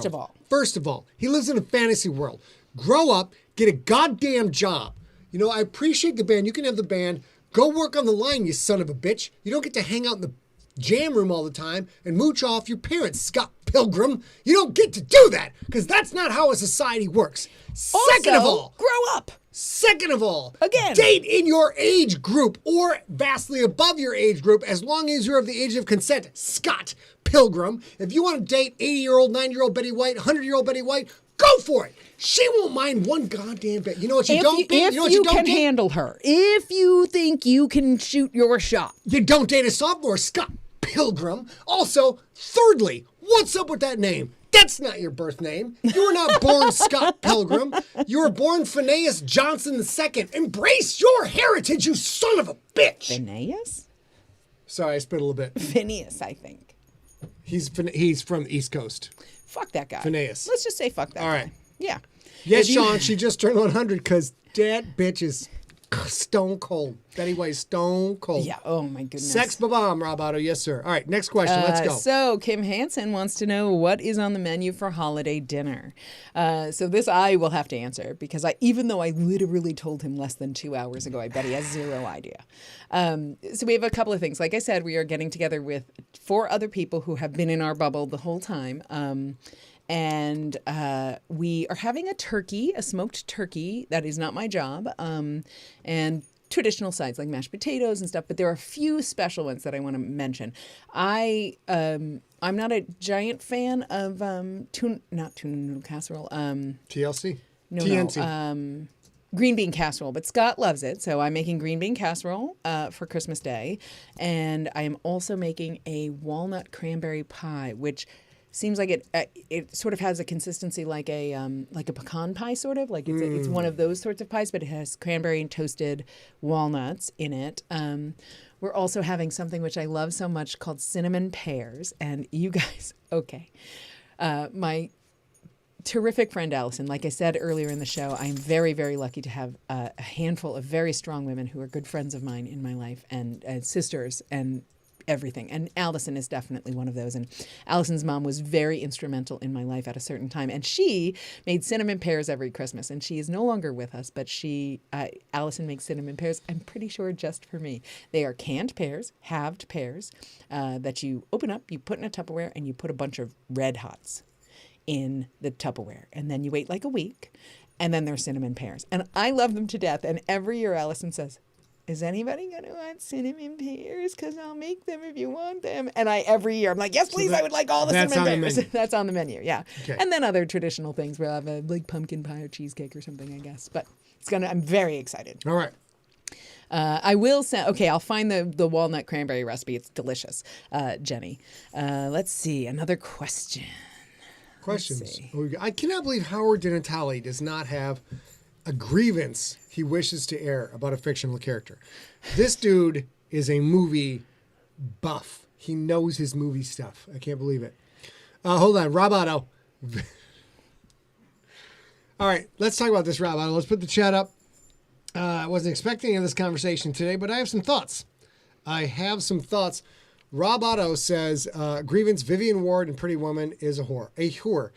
First of all, he lives in a fantasy world. Grow up, get a goddamn job. You know, I appreciate the band. You can have the band. Go work on the line, you son of a bitch. You don't get to hang out in the jam room all the time and mooch off your parents, Scott Pilgrim. You don't get to do that, because that's not how a society works. Second of all, grow up. Second of all, again, date in your age group or vastly above your age group, as long as you're of the age of consent, Scott Pilgrim. If you want to date 80-year-old, 90-year-old Betty White, 100-year-old Betty White, go for it. She won't mind one goddamn bit. You know what you don't date? You know what you don't can date? Handle her. If you think you can shoot your shot. You don't date a sophomore, Scott Pilgrim. Also, thirdly, what's up with that name? That's not your birth name. You were not born Scott Pilgrim. You were born Phineas Johnson II. Embrace your heritage, you son of a bitch. Phineas? Sorry, I spit a little bit. Phineas, I think. He's from the East Coast. Fuck that guy. Phineas. Let's just say fuck that All guy. right. Yeah. Yes, Sean, she just turned 100 because that bitch is stone cold. Betty White, stone cold. Yeah. Oh, my goodness. Sex bomb, Rob Otto. Yes, sir. All right, next question. Let's go. So Kim Hansen wants to know what is on the menu for holiday dinner. So this I will have to answer because even though I literally told him less than 2 hours ago, I bet he has zero idea. So we have a couple of things. Like I said, we are getting together with 4 other people who have been in our bubble the whole time. And we are having a smoked turkey. That is not my job. And traditional sides like mashed potatoes and stuff. But there are a few special ones that I want to mention. I'm not a giant fan of not tuna noodle casserole. TLC? No, TNT. no. Green bean casserole, but Scott loves it. So I'm making green bean casserole for Christmas Day. And I am also making a walnut cranberry pie, which seems like it sort of has a consistency like a pecan pie, sort of like it's one of those sorts of pies, but it has cranberry and toasted walnuts in it. We're also having something which I love so much called cinnamon pears, and you guys, okay, my terrific friend Allison. Like I said earlier in the show, I'm very, very lucky to have a handful of very strong women who are good friends of mine in my life and sisters and everything. And Allison is definitely one of those. And Allison's mom was very instrumental in my life at a certain time. And she made cinnamon pears every Christmas. And she is no longer with us, but Allison makes cinnamon pears, I'm pretty sure just for me. They are canned pears, halved pears, that you open up, you put in a Tupperware, and you put a bunch of Red Hots in the Tupperware. And then you wait like a week, and then they're cinnamon pears. And I love them to death. And every year Allison says, is anybody going to want cinnamon pears? Because I'll make them if you want them. And every year I'm like, yes, please, I would like all the cinnamon pears. That's on the menu, yeah. Okay. And then other traditional things. We'll have a pumpkin pie or cheesecake or something, I guess. But I'm very excited. All right. I will send, I'll find the walnut cranberry recipe. It's delicious, Jenny. Let's see, another question. Questions. I cannot believe Howard DiNatale does not have a grievance he wishes to air about a fictional character. This dude is a movie buff. He knows his movie stuff. I can't believe it. Hold on, Rob Otto. All right, let's talk about this, Rob Otto. Let's put the chat up. I wasn't expecting any of this conversation today, but I have some thoughts. Rob Otto says, grievance, Vivian Ward in Pretty Woman is a whore.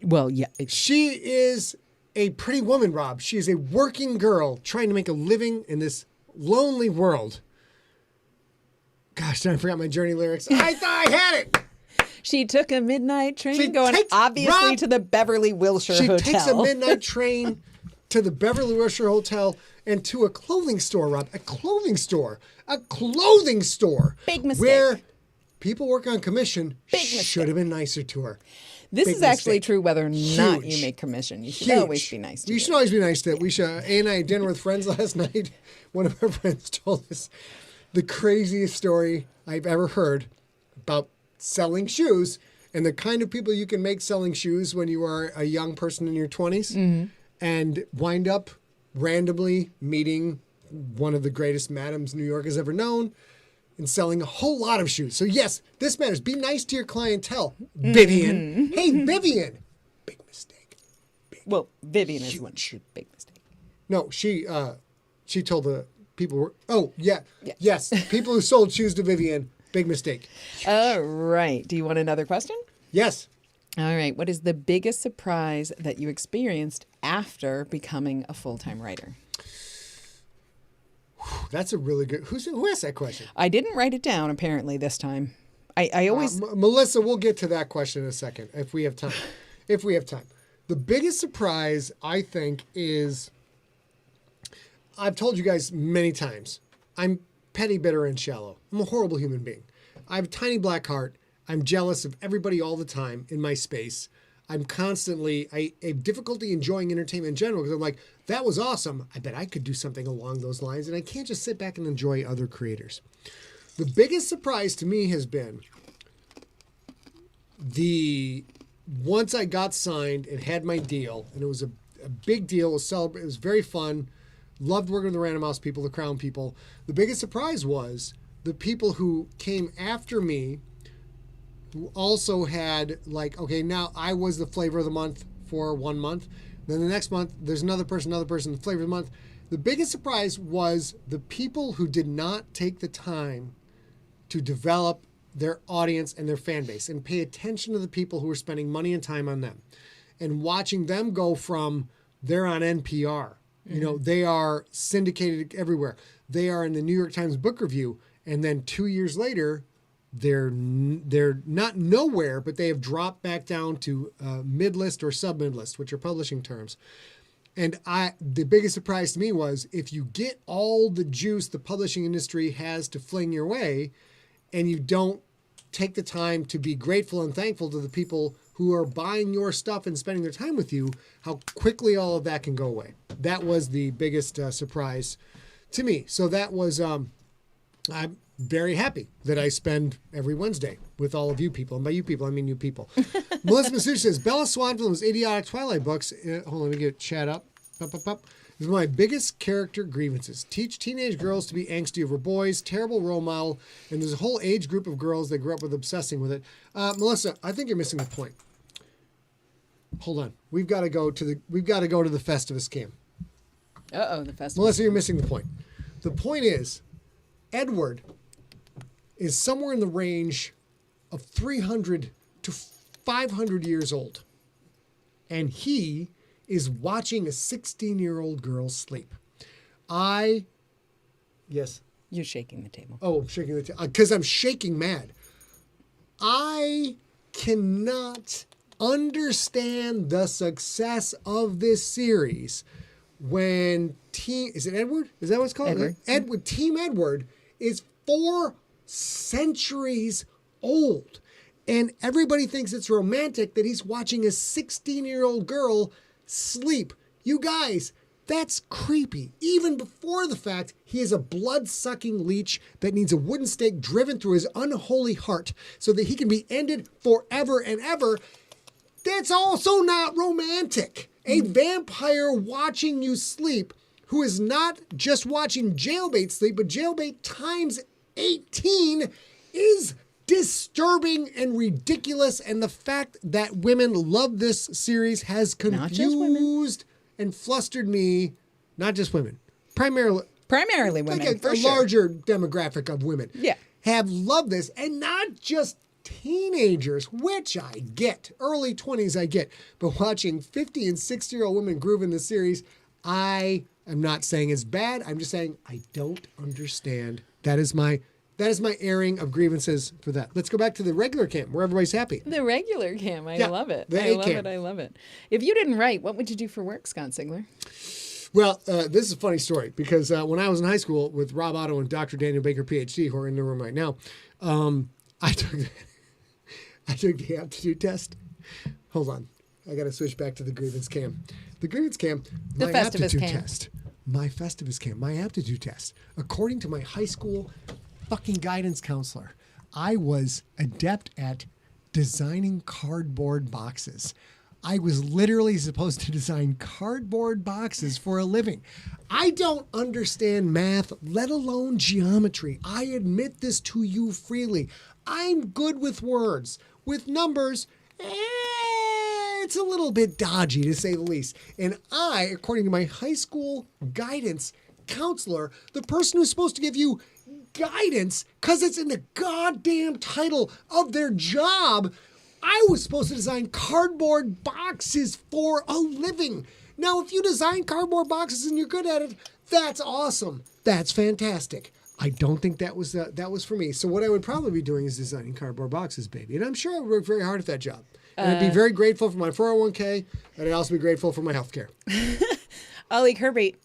Well, yeah. She is a pretty woman, Rob. She is a working girl trying to make a living in this lonely world. Gosh, I forgot my Journey lyrics. I thought I had it. She took a midnight train obviously to the Beverly Wilshire Hotel. She takes a midnight train to the Beverly Wilshire Hotel and to a clothing store, Rob. A clothing store. Big mistake. Where people work on commission. Should have been nicer to her. This is actually true whether or not you make commission. You should always be nice to You should always be nice to it. A and I had dinner with friends last night. One of our friends told us the craziest story I've ever heard about selling shoes and the kind of people you can make selling shoes when you are a young person in your 20s and wind up randomly meeting one of the greatest madams New York has ever known and selling a whole lot of shoes. So yes, this matters. Be nice to your clientele, Vivian. Hey, Vivian. Big mistake. Vivian is one big mistake. No, she told the people yes, people who sold shoes to Vivian, big mistake. All right. Do you want another question? Yes. All right. What is the biggest surprise that you experienced after becoming a full-time writer? That's a really good... Who asked that question? I didn't write it down, apparently, this time. I always... Melissa, we'll get to that question in a second, if we have time. The biggest surprise, I think, is... I've told you guys many times, I'm petty, bitter, and shallow. I'm a horrible human being. I have a tiny black heart. I'm jealous of everybody all the time in my space. I have difficulty enjoying entertainment in general because I'm like, that was awesome. I bet I could do something along those lines. And I can't just sit back and enjoy other creators. The biggest surprise to me has been once I got signed and had my deal, and it was a big deal. It was very fun. Loved working with the Random House people, the Crown people. The biggest surprise was the people who came after me who also had like, okay, now I was the flavor of the month for 1 month. Then the next month, there's another person, the flavor of the month. The biggest surprise was the people who did not take the time to develop their audience and their fan base and pay attention to the people who are spending money and time on them and watching them go from they're on NPR, they are syndicated everywhere. They are in the New York Times Book Review. And then 2 years later, they're not nowhere, but they have dropped back down to mid-list or sub-mid-list, which are publishing terms. And the biggest surprise to me was if you get all the juice the publishing industry has to fling your way, and you don't take the time to be grateful and thankful to the people who are buying your stuff and spending their time with you, how quickly all of that can go away. That was the biggest surprise to me. So that was, I'm very happy that I spend every Wednesday with all of you people. And by you people, I mean you people. Melissa Masucci says, Bella Swan from those idiotic Twilight books. Hold on, let me get chat up. This is my biggest character grievances. Teach teenage girls to be angsty over boys, terrible role model, and there's a whole age group of girls that grew up with obsessing with it. Melissa, I think you're missing the point. Hold on. We've got to go to the Festivus cam. The Festivus. Melissa, you're missing the point. The point is, Edward is somewhere in the range of 300 to 500 years old. And he is watching a 16-year-old girl sleep. Yes. You're shaking the table. Oh, I'm shaking the table. Because I'm shaking mad. I cannot understand the success of this series when is it Edward? Is that what it's called? Edward. Team Edward is 4 centuries old. And everybody thinks it's romantic that he's watching a 16-year-old girl sleep. You guys, that's creepy. Even before the fact, he is a blood-sucking leech that needs a wooden stake driven through his unholy heart so that he can be ended forever and ever. That's also not romantic. A vampire watching you sleep who is not just watching jailbait sleep, but jailbait times 18 is disturbing and ridiculous. And the fact that women love this series has confused and flustered me. Not just women. Primarily women. Like a larger demographic of women. Yeah. Have loved this. And not just teenagers, which I get. Early 20s I get. But watching 50 and 60-year-old women groove in the series, I am not saying it's bad. I'm just saying I don't understand. That is my airing of grievances for that. Let's go back to the regular camp where everybody's happy. The regular camp. I love it. I love it. If you didn't write, what would you do for work, Scott Sigler? Well, this is a funny story because when I was in high school with Rob Otto and Dr. Daniel Baker, PhD, who are in the room right now, I took the aptitude test. Hold on. I got to switch back to the grievance cam. The grievance cam, my aptitude test. My Festivus camp, my aptitude test. According to my high school fucking guidance counselor, I was adept at designing cardboard boxes. I was literally supposed to design cardboard boxes for a living. I don't understand math, let alone geometry. I admit this to you freely. I'm good with words. With numbers, it's a little bit dodgy to say the least. And I, according to my high school guidance counselor, the person who's supposed to give you guidance, because it's in the goddamn title of their job, I was supposed to design cardboard boxes for a living. Now, if you design cardboard boxes and you're good at it, that's awesome. That's fantastic. I don't think that was for me. So what I would probably be doing is designing cardboard boxes, baby. And I'm sure I would work very hard at that job. And I'd be very grateful for my 401k, and I'd also be grateful for my health care. Ollie Kirby.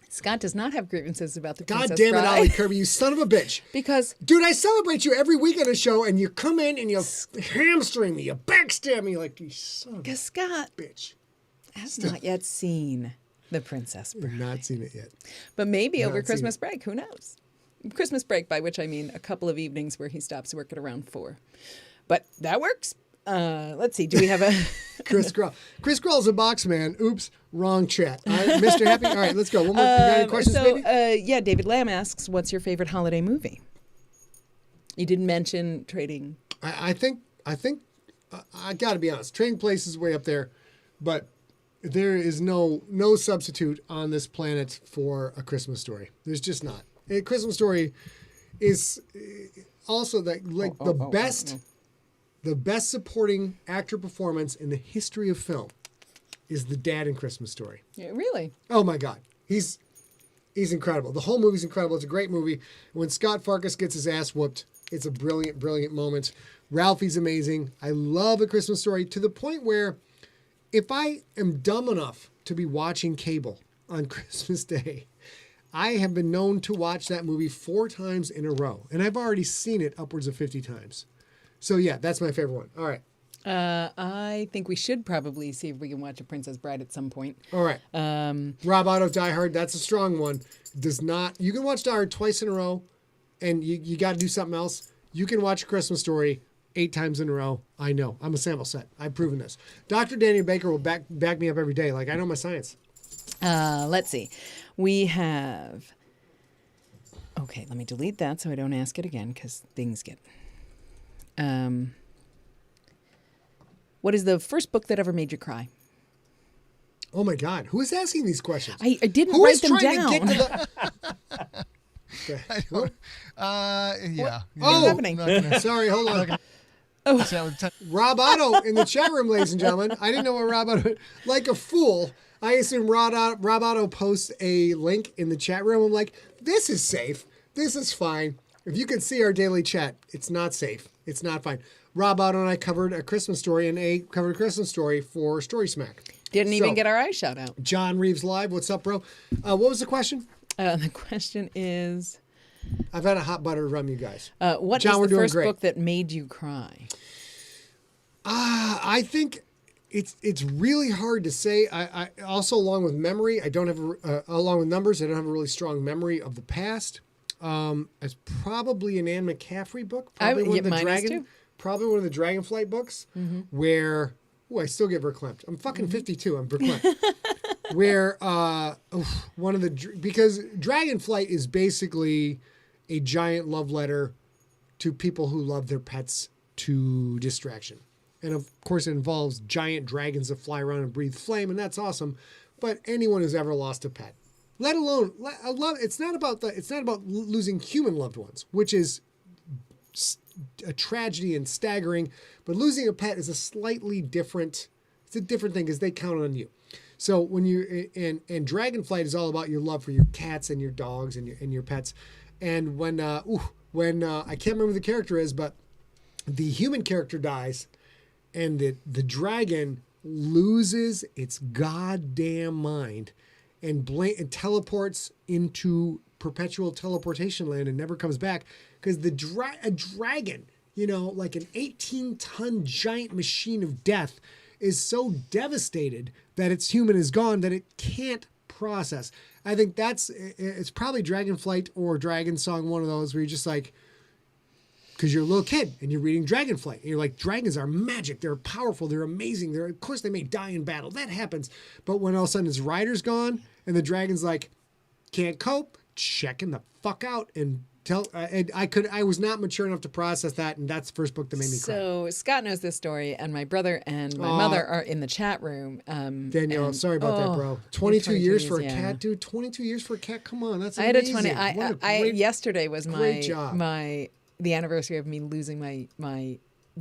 Scott does not have grievances about the Princess God damn it, Bride. Ollie Kirby, you son of a bitch. Because... Dude, I celebrate you every week on a show, and you come in and you hamstring me, you backstab me like you son of a Scott bitch. has not yet seen the Princess Bride. I've not seen it yet. But maybe over Christmas break, who knows? Christmas break, by which I mean a couple of evenings where he stops work at around 4. But that works. Let's see. Do we have a... Chris Grohl. Chris Grohl's a box man. Oops, wrong chat. Mr. Happy? All right, let's go. One more. You got any questions, baby? David Lamb asks, what's your favorite holiday movie? You didn't mention Trading I think I got to be honest. Trading Place is way up there, but there is no substitute on this planet for A Christmas Story. There's just not. A Christmas Story is also the best supporting actor performance in the history of film is the dad in Christmas Story. Yeah, really? Oh my God, he's incredible. The whole movie's incredible. It's a great movie. When Scott Farkus gets his ass whooped, it's a brilliant, brilliant moment. Ralphie's amazing. I love A Christmas Story to the point where if I am dumb enough to be watching cable on Christmas Day, I have been known to watch that movie 4 times in a row. And I've already seen it upwards of 50 times. So yeah, that's my favorite one. All right. I think we should probably see if we can watch A Princess Bride at some point. All right. Rob Otto, Die Hard, that's a strong one. You can watch Die Hard twice in a row and you got to do something else. You can watch A Christmas Story 8 times in a row. I know. I'm a sample set. I've proven this. Dr. Daniel Baker will back me up every day. Like, I know my science. Let's see. We have... Okay, let me delete that so I don't ask it again because things get... What is the first book that ever made you cry? Oh, my God. Who is asking these questions? I didn't write them down. To get to the... Yeah. Oh, happening? Sorry, hold on. Rob Otto in the chat room, ladies and gentlemen. I didn't know what Rob Otto... Like a fool, I assume Rob Otto posts a link in the chat room. I'm like, this is safe. This is fine. If you can see our daily chat, it's not safe. It's not fine. Rob Otto and I covered A Christmas Story, and covered A Christmas Story for Story Smack. Didn't even get our eyes shout out. John Reeves Live, what's up, bro? What was the question? The question is... I've had a hot butter rum, you guys. What John, is the first book that made you cry? I think it's really hard to say. I also, along with memory, I don't have along with numbers, I don't have a really strong memory of the past. It's probably an Anne McCaffrey book. Probably one of the Dragonflight books, where I still get verklempt. I'm fucking 52. I'm verklempt. Where because Dragonflight is basically a giant love letter to people who love their pets to distraction. And of course it involves giant dragons that fly around and breathe flame, and that's awesome. But anyone who's ever lost a pet, let alone it's not about losing human loved ones, which is a tragedy and staggering, but losing a pet is a slightly different, it's a different thing because they count on you. So when and Dragonflight is all about your love for your cats and your dogs and your pets. And when I can't remember who the character is, but the human character dies and the dragon loses its goddamn mind and teleports into perpetual teleportation land and never comes back because a dragon, like an 18-ton giant machine of death, is so devastated that its human is gone that it can't process. I think it's probably Dragonflight or Dragon Song, one of those where you're just like, because you're a little kid and you're reading Dragonflight and you're like, dragons are magic, they're powerful, they're amazing, of course they may die in battle, that happens. But when all of a sudden his rider's gone and the dragon's like, can't cope, checking the fuck out and I was not mature enough to process that, and that's the first book that made me cry. So Scott knows this story, and my brother and my mother are in the chat room. Danielle, sorry about that, bro. 22 years for a cat, dude. 22 years for a cat. Come on, that's amazing. I had a 20. Yesterday was the anniversary of me losing the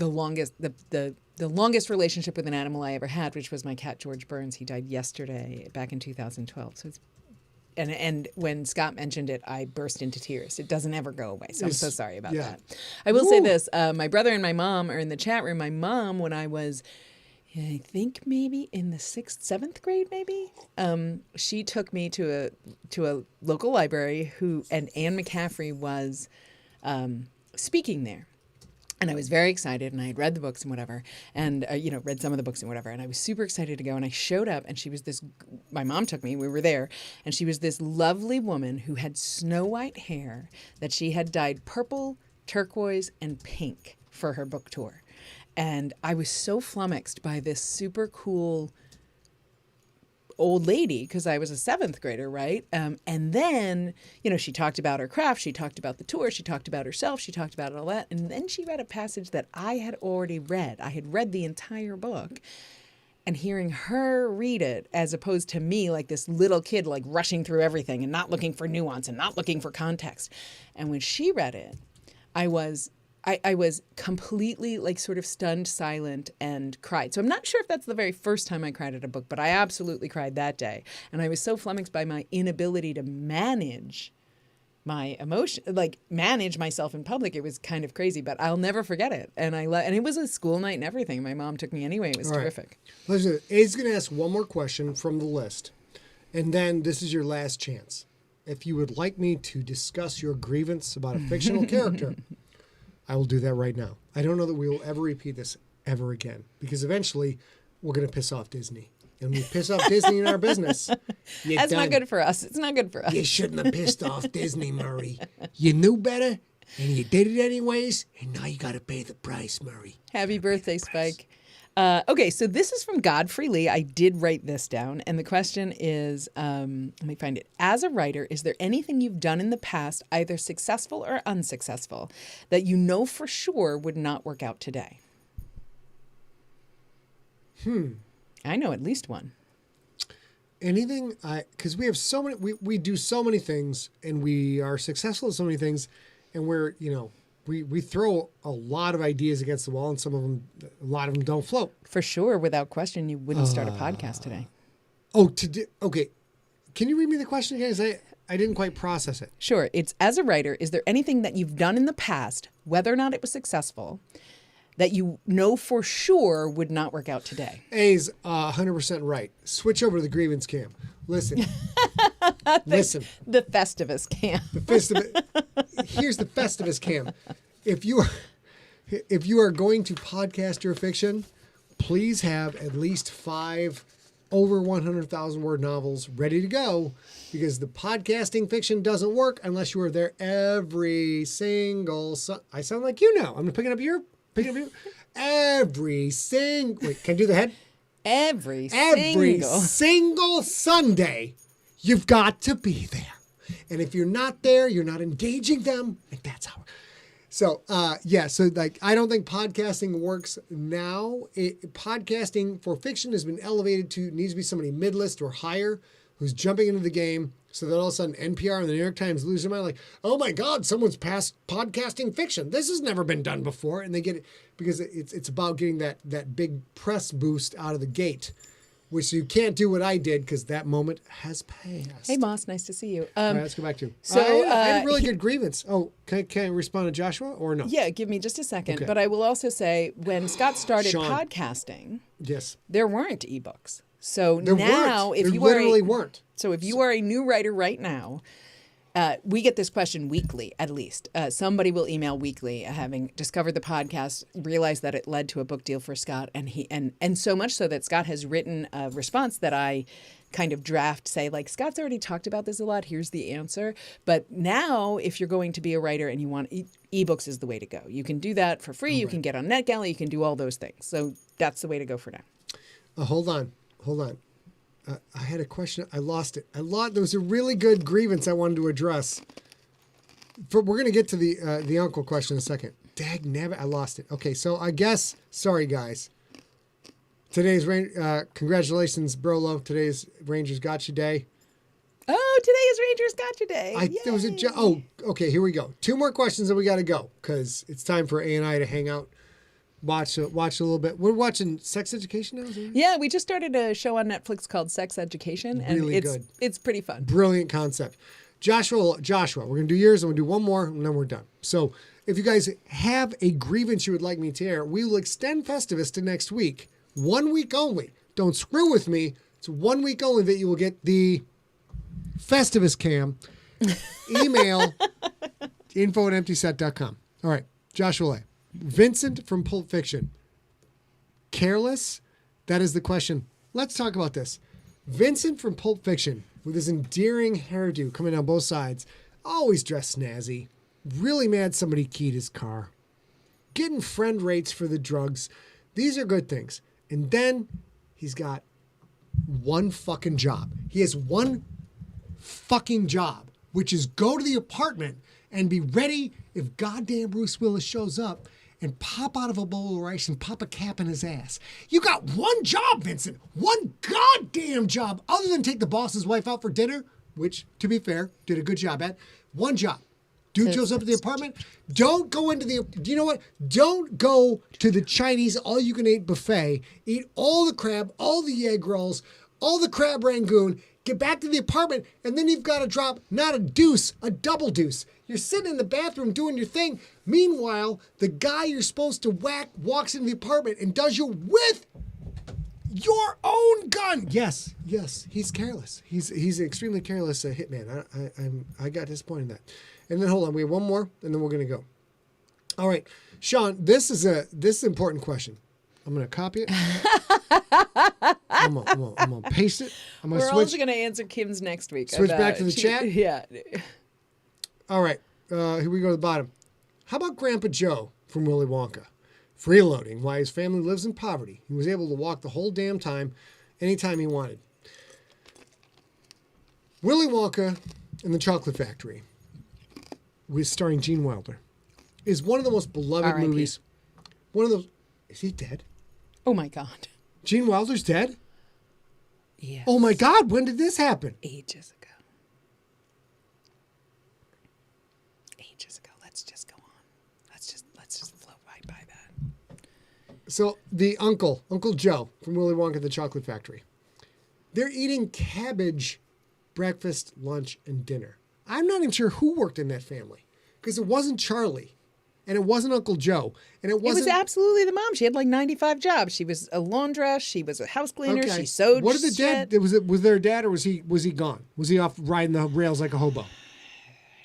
longest relationship with an animal I ever had, which was my cat George Burns. He died yesterday, back in 2012. So it's. And when Scott mentioned it, I burst into tears. It doesn't ever go away, so I'm so sorry about that. I will say this. My brother and my mom are in the chat room. My mom, when I was, I think maybe in the 6th, 7th grade, maybe, she took me to a local library and Anne McCaffrey was speaking there. And I was very excited, and I had read the books and whatever, and, read some of the books and whatever, and I was super excited to go, and I showed up, and she was my mom took me, we were there, and she was this lovely woman who had snow white hair that she had dyed purple, turquoise, and pink for her book tour. And I was so flummoxed by this super cool old lady because I was a 7th grader, right? And then, she talked about her craft. She talked about the tour. She talked about herself. She talked about all that. And then she read a passage that I had already read. I had read the entire book. And hearing her read it as opposed to me, like this little kid, like rushing through everything and not looking for nuance and not looking for context. And when she read it, I was completely like sort of stunned, silent, and cried. So I'm not sure if that's the very first time I cried at a book, but I absolutely cried that day. And I was so flummoxed by my inability to manage my emotion, like manage myself in public. It was kind of crazy, but I'll never forget it. And and it was a school night and everything. My mom took me anyway. It was terrific. Listen, A's going to ask one more question from the list, and then this is your last chance. If you would like me to discuss your grievance about a fictional character, I will do that right now. I don't know that we will ever repeat this ever again, because eventually we're going to piss off Disney. And we piss off Disney in our business. That's not good for us. It's not good for us. You shouldn't have pissed off Disney, Murray. You knew better, and you did it anyways, and now you got to pay the price, Murray. Happy birthday, Spike. Okay, so this is from Godfrey Lee. I did write this down, and the question is, let me find it. As a writer, is there anything you've done in the past, either successful or unsuccessful, that you know for sure would not work out today? I know at least one. Anything, because we have so many, we do so many things, and we are successful at so many things, and we're, we throw a lot of ideas against the wall, and a lot of them don't float. For sure, without question, you wouldn't start a podcast today. Okay. Can you read me the question again? 'Cause I didn't quite process it. Sure. It's, as a writer, is there anything that you've done in the past, whether or not it was successful, that you know for sure would not work out today? A's 100% right. Switch over to the grievance cam. Listen. Listen. The Festivus cam. Here's the Festivus cam. If you are going to podcast your fiction, please have at least 5 over 100,000 word novels ready to go, because the podcasting fiction doesn't work unless you are there every single. I sound like I'm picking up your. Every single. Wait, can I do the head? Every single Sunday, you've got to be there. And if you're not there, you're not engaging them. And that's how. So, So, I don't think podcasting works now. Podcasting for fiction has been elevated to needs to be somebody mid-list or higher who's jumping into the game, so that all of a sudden NPR and the New York Times lose their mind, like, oh my God, someone's past podcasting fiction. This has never been done before. And they get it because it's about getting that big press boost out of the gate, which you can't do what I did because that moment has passed. Hey, Moss, nice to see you. All right, let's go back to you. So, I had a really good grievance. Oh, can I respond to Joshua or no? Yeah, give me just a second. Okay. But I will also say, when Scott started Sean. podcasting, Yes. there weren't ebooks. So There now, weren't. if There you literally are weren't. So if you are a new writer right now, we get this question weekly, at least. Somebody will email weekly, having discovered the podcast, realized that it led to a book deal for Scott, and so much so that Scott has written a response that I kind of draft, say, like, Scott's already talked about this a lot. Here's the answer. But now, if you're going to be a writer and you want ebooks, is the way to go. You can do that for free. You can get on NetGalley. You can do all those things. So that's the way to go for now. Hold on. I had a question. I lost it. There was a really good grievance I wanted to address. We're going to get to the uncle question in a second. Dag nabbit, I lost it. Okay, so I guess, sorry guys. Today's congratulations, Brolo. Today's Rangers Gotcha Day. Oh, today is Rangers Gotcha Day. There was okay, here we go. 2 more questions and we got to go because it's time for A and I to hang out. Watch a little bit. We're watching Sex Education now. Yeah, we just started a show on Netflix called Sex Education, and Really good. It's pretty fun. Brilliant concept. Joshua, we're going to do yours, and we'll do one more, and then we're done. So if you guys have a grievance you would like me to air, we will extend Festivus to next week. 1 week only. Don't screw with me. It's 1 week only that you will get the Festivus cam. Email info@emptyset.com. All right, Joshua. Vincent from Pulp Fiction. Careless? That is the question. Let's talk about this. Vincent from Pulp Fiction, with his endearing hairdo coming down both sides, always dressed snazzy, really mad somebody keyed his car, getting friend rates for the drugs. These are good things. And then he's got one fucking job. He has one fucking job, which is go to the apartment and be ready if goddamn Bruce Willis shows up and pop out of a bowl of rice and pop a cap in his ass. You got one job, Vincent. One goddamn job, other than take the boss's wife out for dinner, which, to be fair, did a good job at. One job. Dude shows up at the apartment. Don't go into the, do you know what? Don't go to the Chinese all-you-can-eat buffet, eat all the crab, all the egg rolls, all the crab rangoon, get back to the apartment, and then you've got to drop not a deuce, a double deuce. You're sitting in the bathroom doing your thing. Meanwhile, the guy you're supposed to whack walks into the apartment and does you with your own gun. Yes, he's careless. He's an extremely careless hitman. I got disappointed in that. And then hold on, we have one more, and then we're gonna go. All right, Sean, this is an important question. I'm gonna copy it. I'm gonna paste it. We're also gonna answer Kim's next week. Switch back to the chat. Yeah. All right, here we go to the bottom. How about Grandpa Joe from Willy Wonka? Freeloading, why his family lives in poverty. He was able to walk the whole damn time, anytime he wanted. Willy Wonka and the Chocolate Factory, with starring Gene Wilder, is one of the most beloved R.I.P. movies. One of those. Is he dead? Oh my God. Gene Wilder's dead? Yes. Oh my God, when did this happen? Ages ago. Let's just go on. Let's just float right by that. So the Uncle Joe from Willy Wonka and the Chocolate Factory, they're eating cabbage breakfast, lunch, and dinner. I'm not even sure who worked in that family, because it wasn't Charlie, and it wasn't Uncle Joe, and it wasn't. It was absolutely the mom. She had like 95 jobs. She was a laundress. She was a house cleaner. Okay. She sewed. What did the dad? Was there a dad, or was he gone? Was he off riding the rails like a hobo? I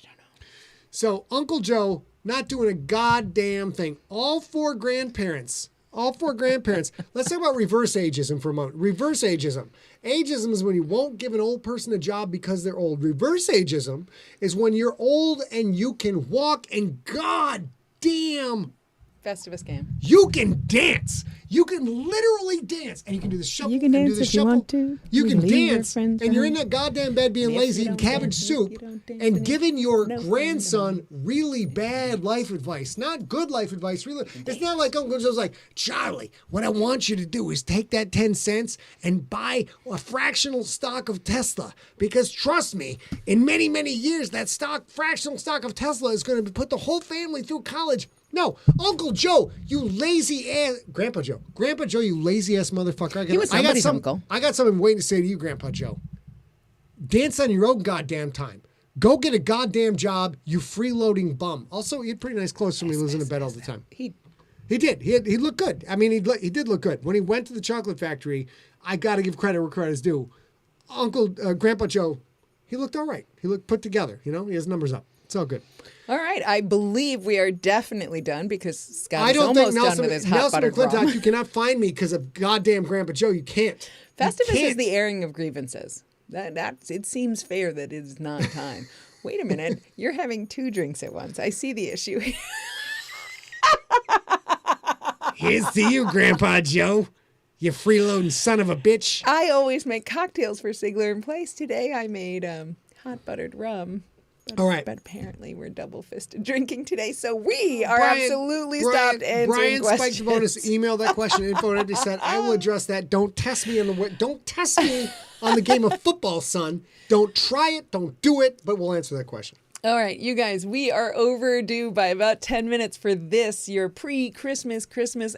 don't know. So Uncle Joe not doing a goddamn thing. All four grandparents. Let's talk about reverse ageism for a moment. Reverse ageism. Ageism is when you won't give an old person a job because they're old. Reverse ageism is when you're old and you can walk and goddamn, Festivus game. you can dance. You can literally dance. And you can do the shuffle. You can and dance do the if you shuffle. want to. You can leave your dance. friends And you're in behind. that goddamn bed being If you lazy eating don't cabbage dance, soup you don't dance, and giving your no friend grandson really bad life advice. Not good life advice. Really, it's not like Uncle Joe's like, Charlie, what I want you to do is take that 10 cents and buy a fractional stock of Tesla. Because trust me, in many, many years, that fractional stock of Tesla is going to put the whole family through college. No, Uncle Joe, you lazy ass. Grandpa Joe, you lazy ass motherfucker. He was somebody's uncle. I got something waiting to say to you, Grandpa Joe. Dance on your own goddamn time. Go get a goddamn job, you freeloading bum. Also, he had pretty nice clothes when he lives in a bed all the time. He did. He looked good. I mean, he did look good. When he went to the chocolate factory, I got to give credit where credit's due. Grandpa Joe, he looked all right. He looked put together. You know, he has numbers up. It's all good. All right. I believe we are definitely done because Scott is almost done with his hot Nelson buttered McClintock, rum. you cannot find me because of goddamn Grandpa Joe. You can't. Festivus You is can't. the airing of grievances. It seems fair that it is not time. Wait a minute. You're having 2 drinks at once. I see the issue. Here's to you, Grandpa Joe. You freeloading son of a bitch. I always make cocktails for SIGLERinPLACE. Today I made hot buttered rum. All right. But apparently we're double-fisted drinking today, so we are absolutely stopped answering Brian questions. Spike Bonus, email that question info@empty.set. I will address that. Don't test me on the game of football, son. Don't try it. Don't do it. But we'll answer that question. All right, you guys, we are overdue by about 10 minutes for this, your pre-Christmas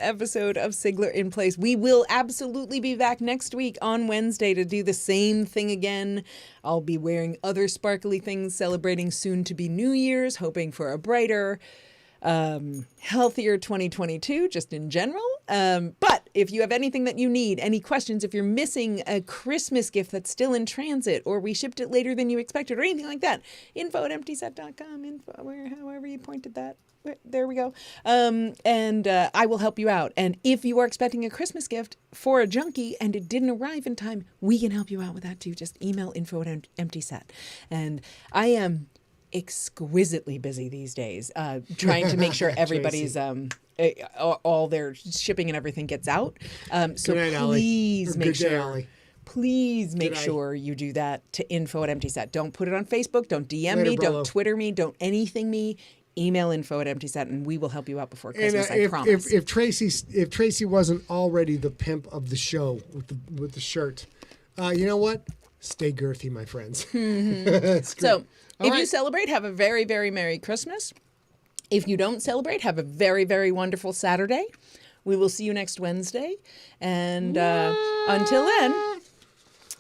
episode of SIGLERinPLACE. We will absolutely be back next week on Wednesday to do the same thing again. I'll be wearing other sparkly things, celebrating soon to be New Year's, hoping for a brighter, healthier 2022 just in general. But if you have anything that you need, any questions, if you're missing a Christmas gift that's still in transit or we shipped it later than you expected or anything like that, info@emptyset.com, however you pointed that. There we go. And I will help you out. And if you are expecting a Christmas gift for a junkie and it didn't arrive in time, we can help you out with that too. Just email info@emptyset. And I am exquisitely busy these days, trying to make sure everybody's all their shipping and everything gets out. So Good night, Allie. please Or make good day, sure. Allie. please make G'day. sure you do that to info@emptyset. Don't put it on Facebook. Don't DM Later, me. Brolo. Don't Twitter me. Don't anything me. Email info@emptyset, and we will help you out before And Christmas. I promise. if Tracy wasn't already the pimp of the show with the shirt, you know what? Stay girthy, my friends. That's great. So, All if you right. celebrate, have a very, very Merry Christmas. If you don't celebrate, have a very, very wonderful Saturday. We will see you next Wednesday. And until then,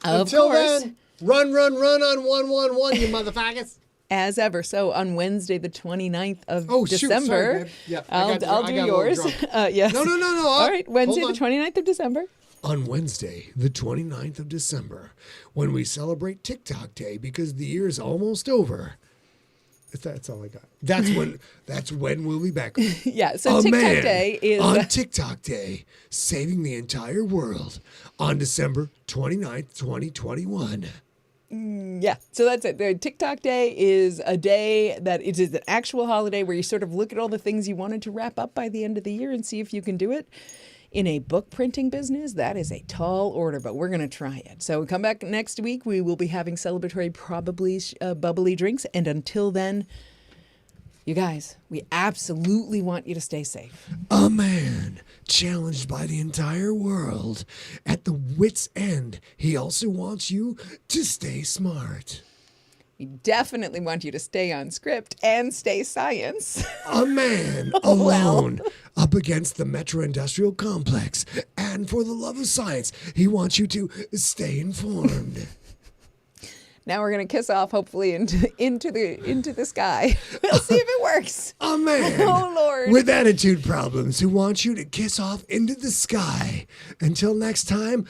of course, run on 111, you motherfuckers. as ever. So on Wednesday, the 29th of Oh, shoot, December, sorry, babe. Yeah, I I'll got do a little yours. drunk. Yes. No. All right, Wednesday, the Hold on. 29th of December. On Wednesday, the 29th of December, when we celebrate TikTok Day because the year's almost over. That's all I got. That's when we'll be back. Yeah, so A TikTok man Day is... on TikTok Day, saving the entire world on December 29th, 2021. Yeah, so that's it. The TikTok Day is a day that it is an actual holiday where you sort of look at all the things you wanted to wrap up by the end of the year and see if you can do it. In a book printing business, that is a tall order, but we're going to try it. So come back next week. We will be having celebratory, probably bubbly drinks. And until then, you guys, we absolutely want you to stay safe. A man challenged by the entire world at the wit's end. He also wants you to stay smart. We definitely want you to stay on script and stay science. A man alone up against the Metro Industrial Complex. And for the love of science, he wants you to stay informed. Now we're going to kiss off, hopefully, into the sky. We'll see if it works. A man Oh, Lord. with attitude problems who wants you to kiss off into the sky. Until next time.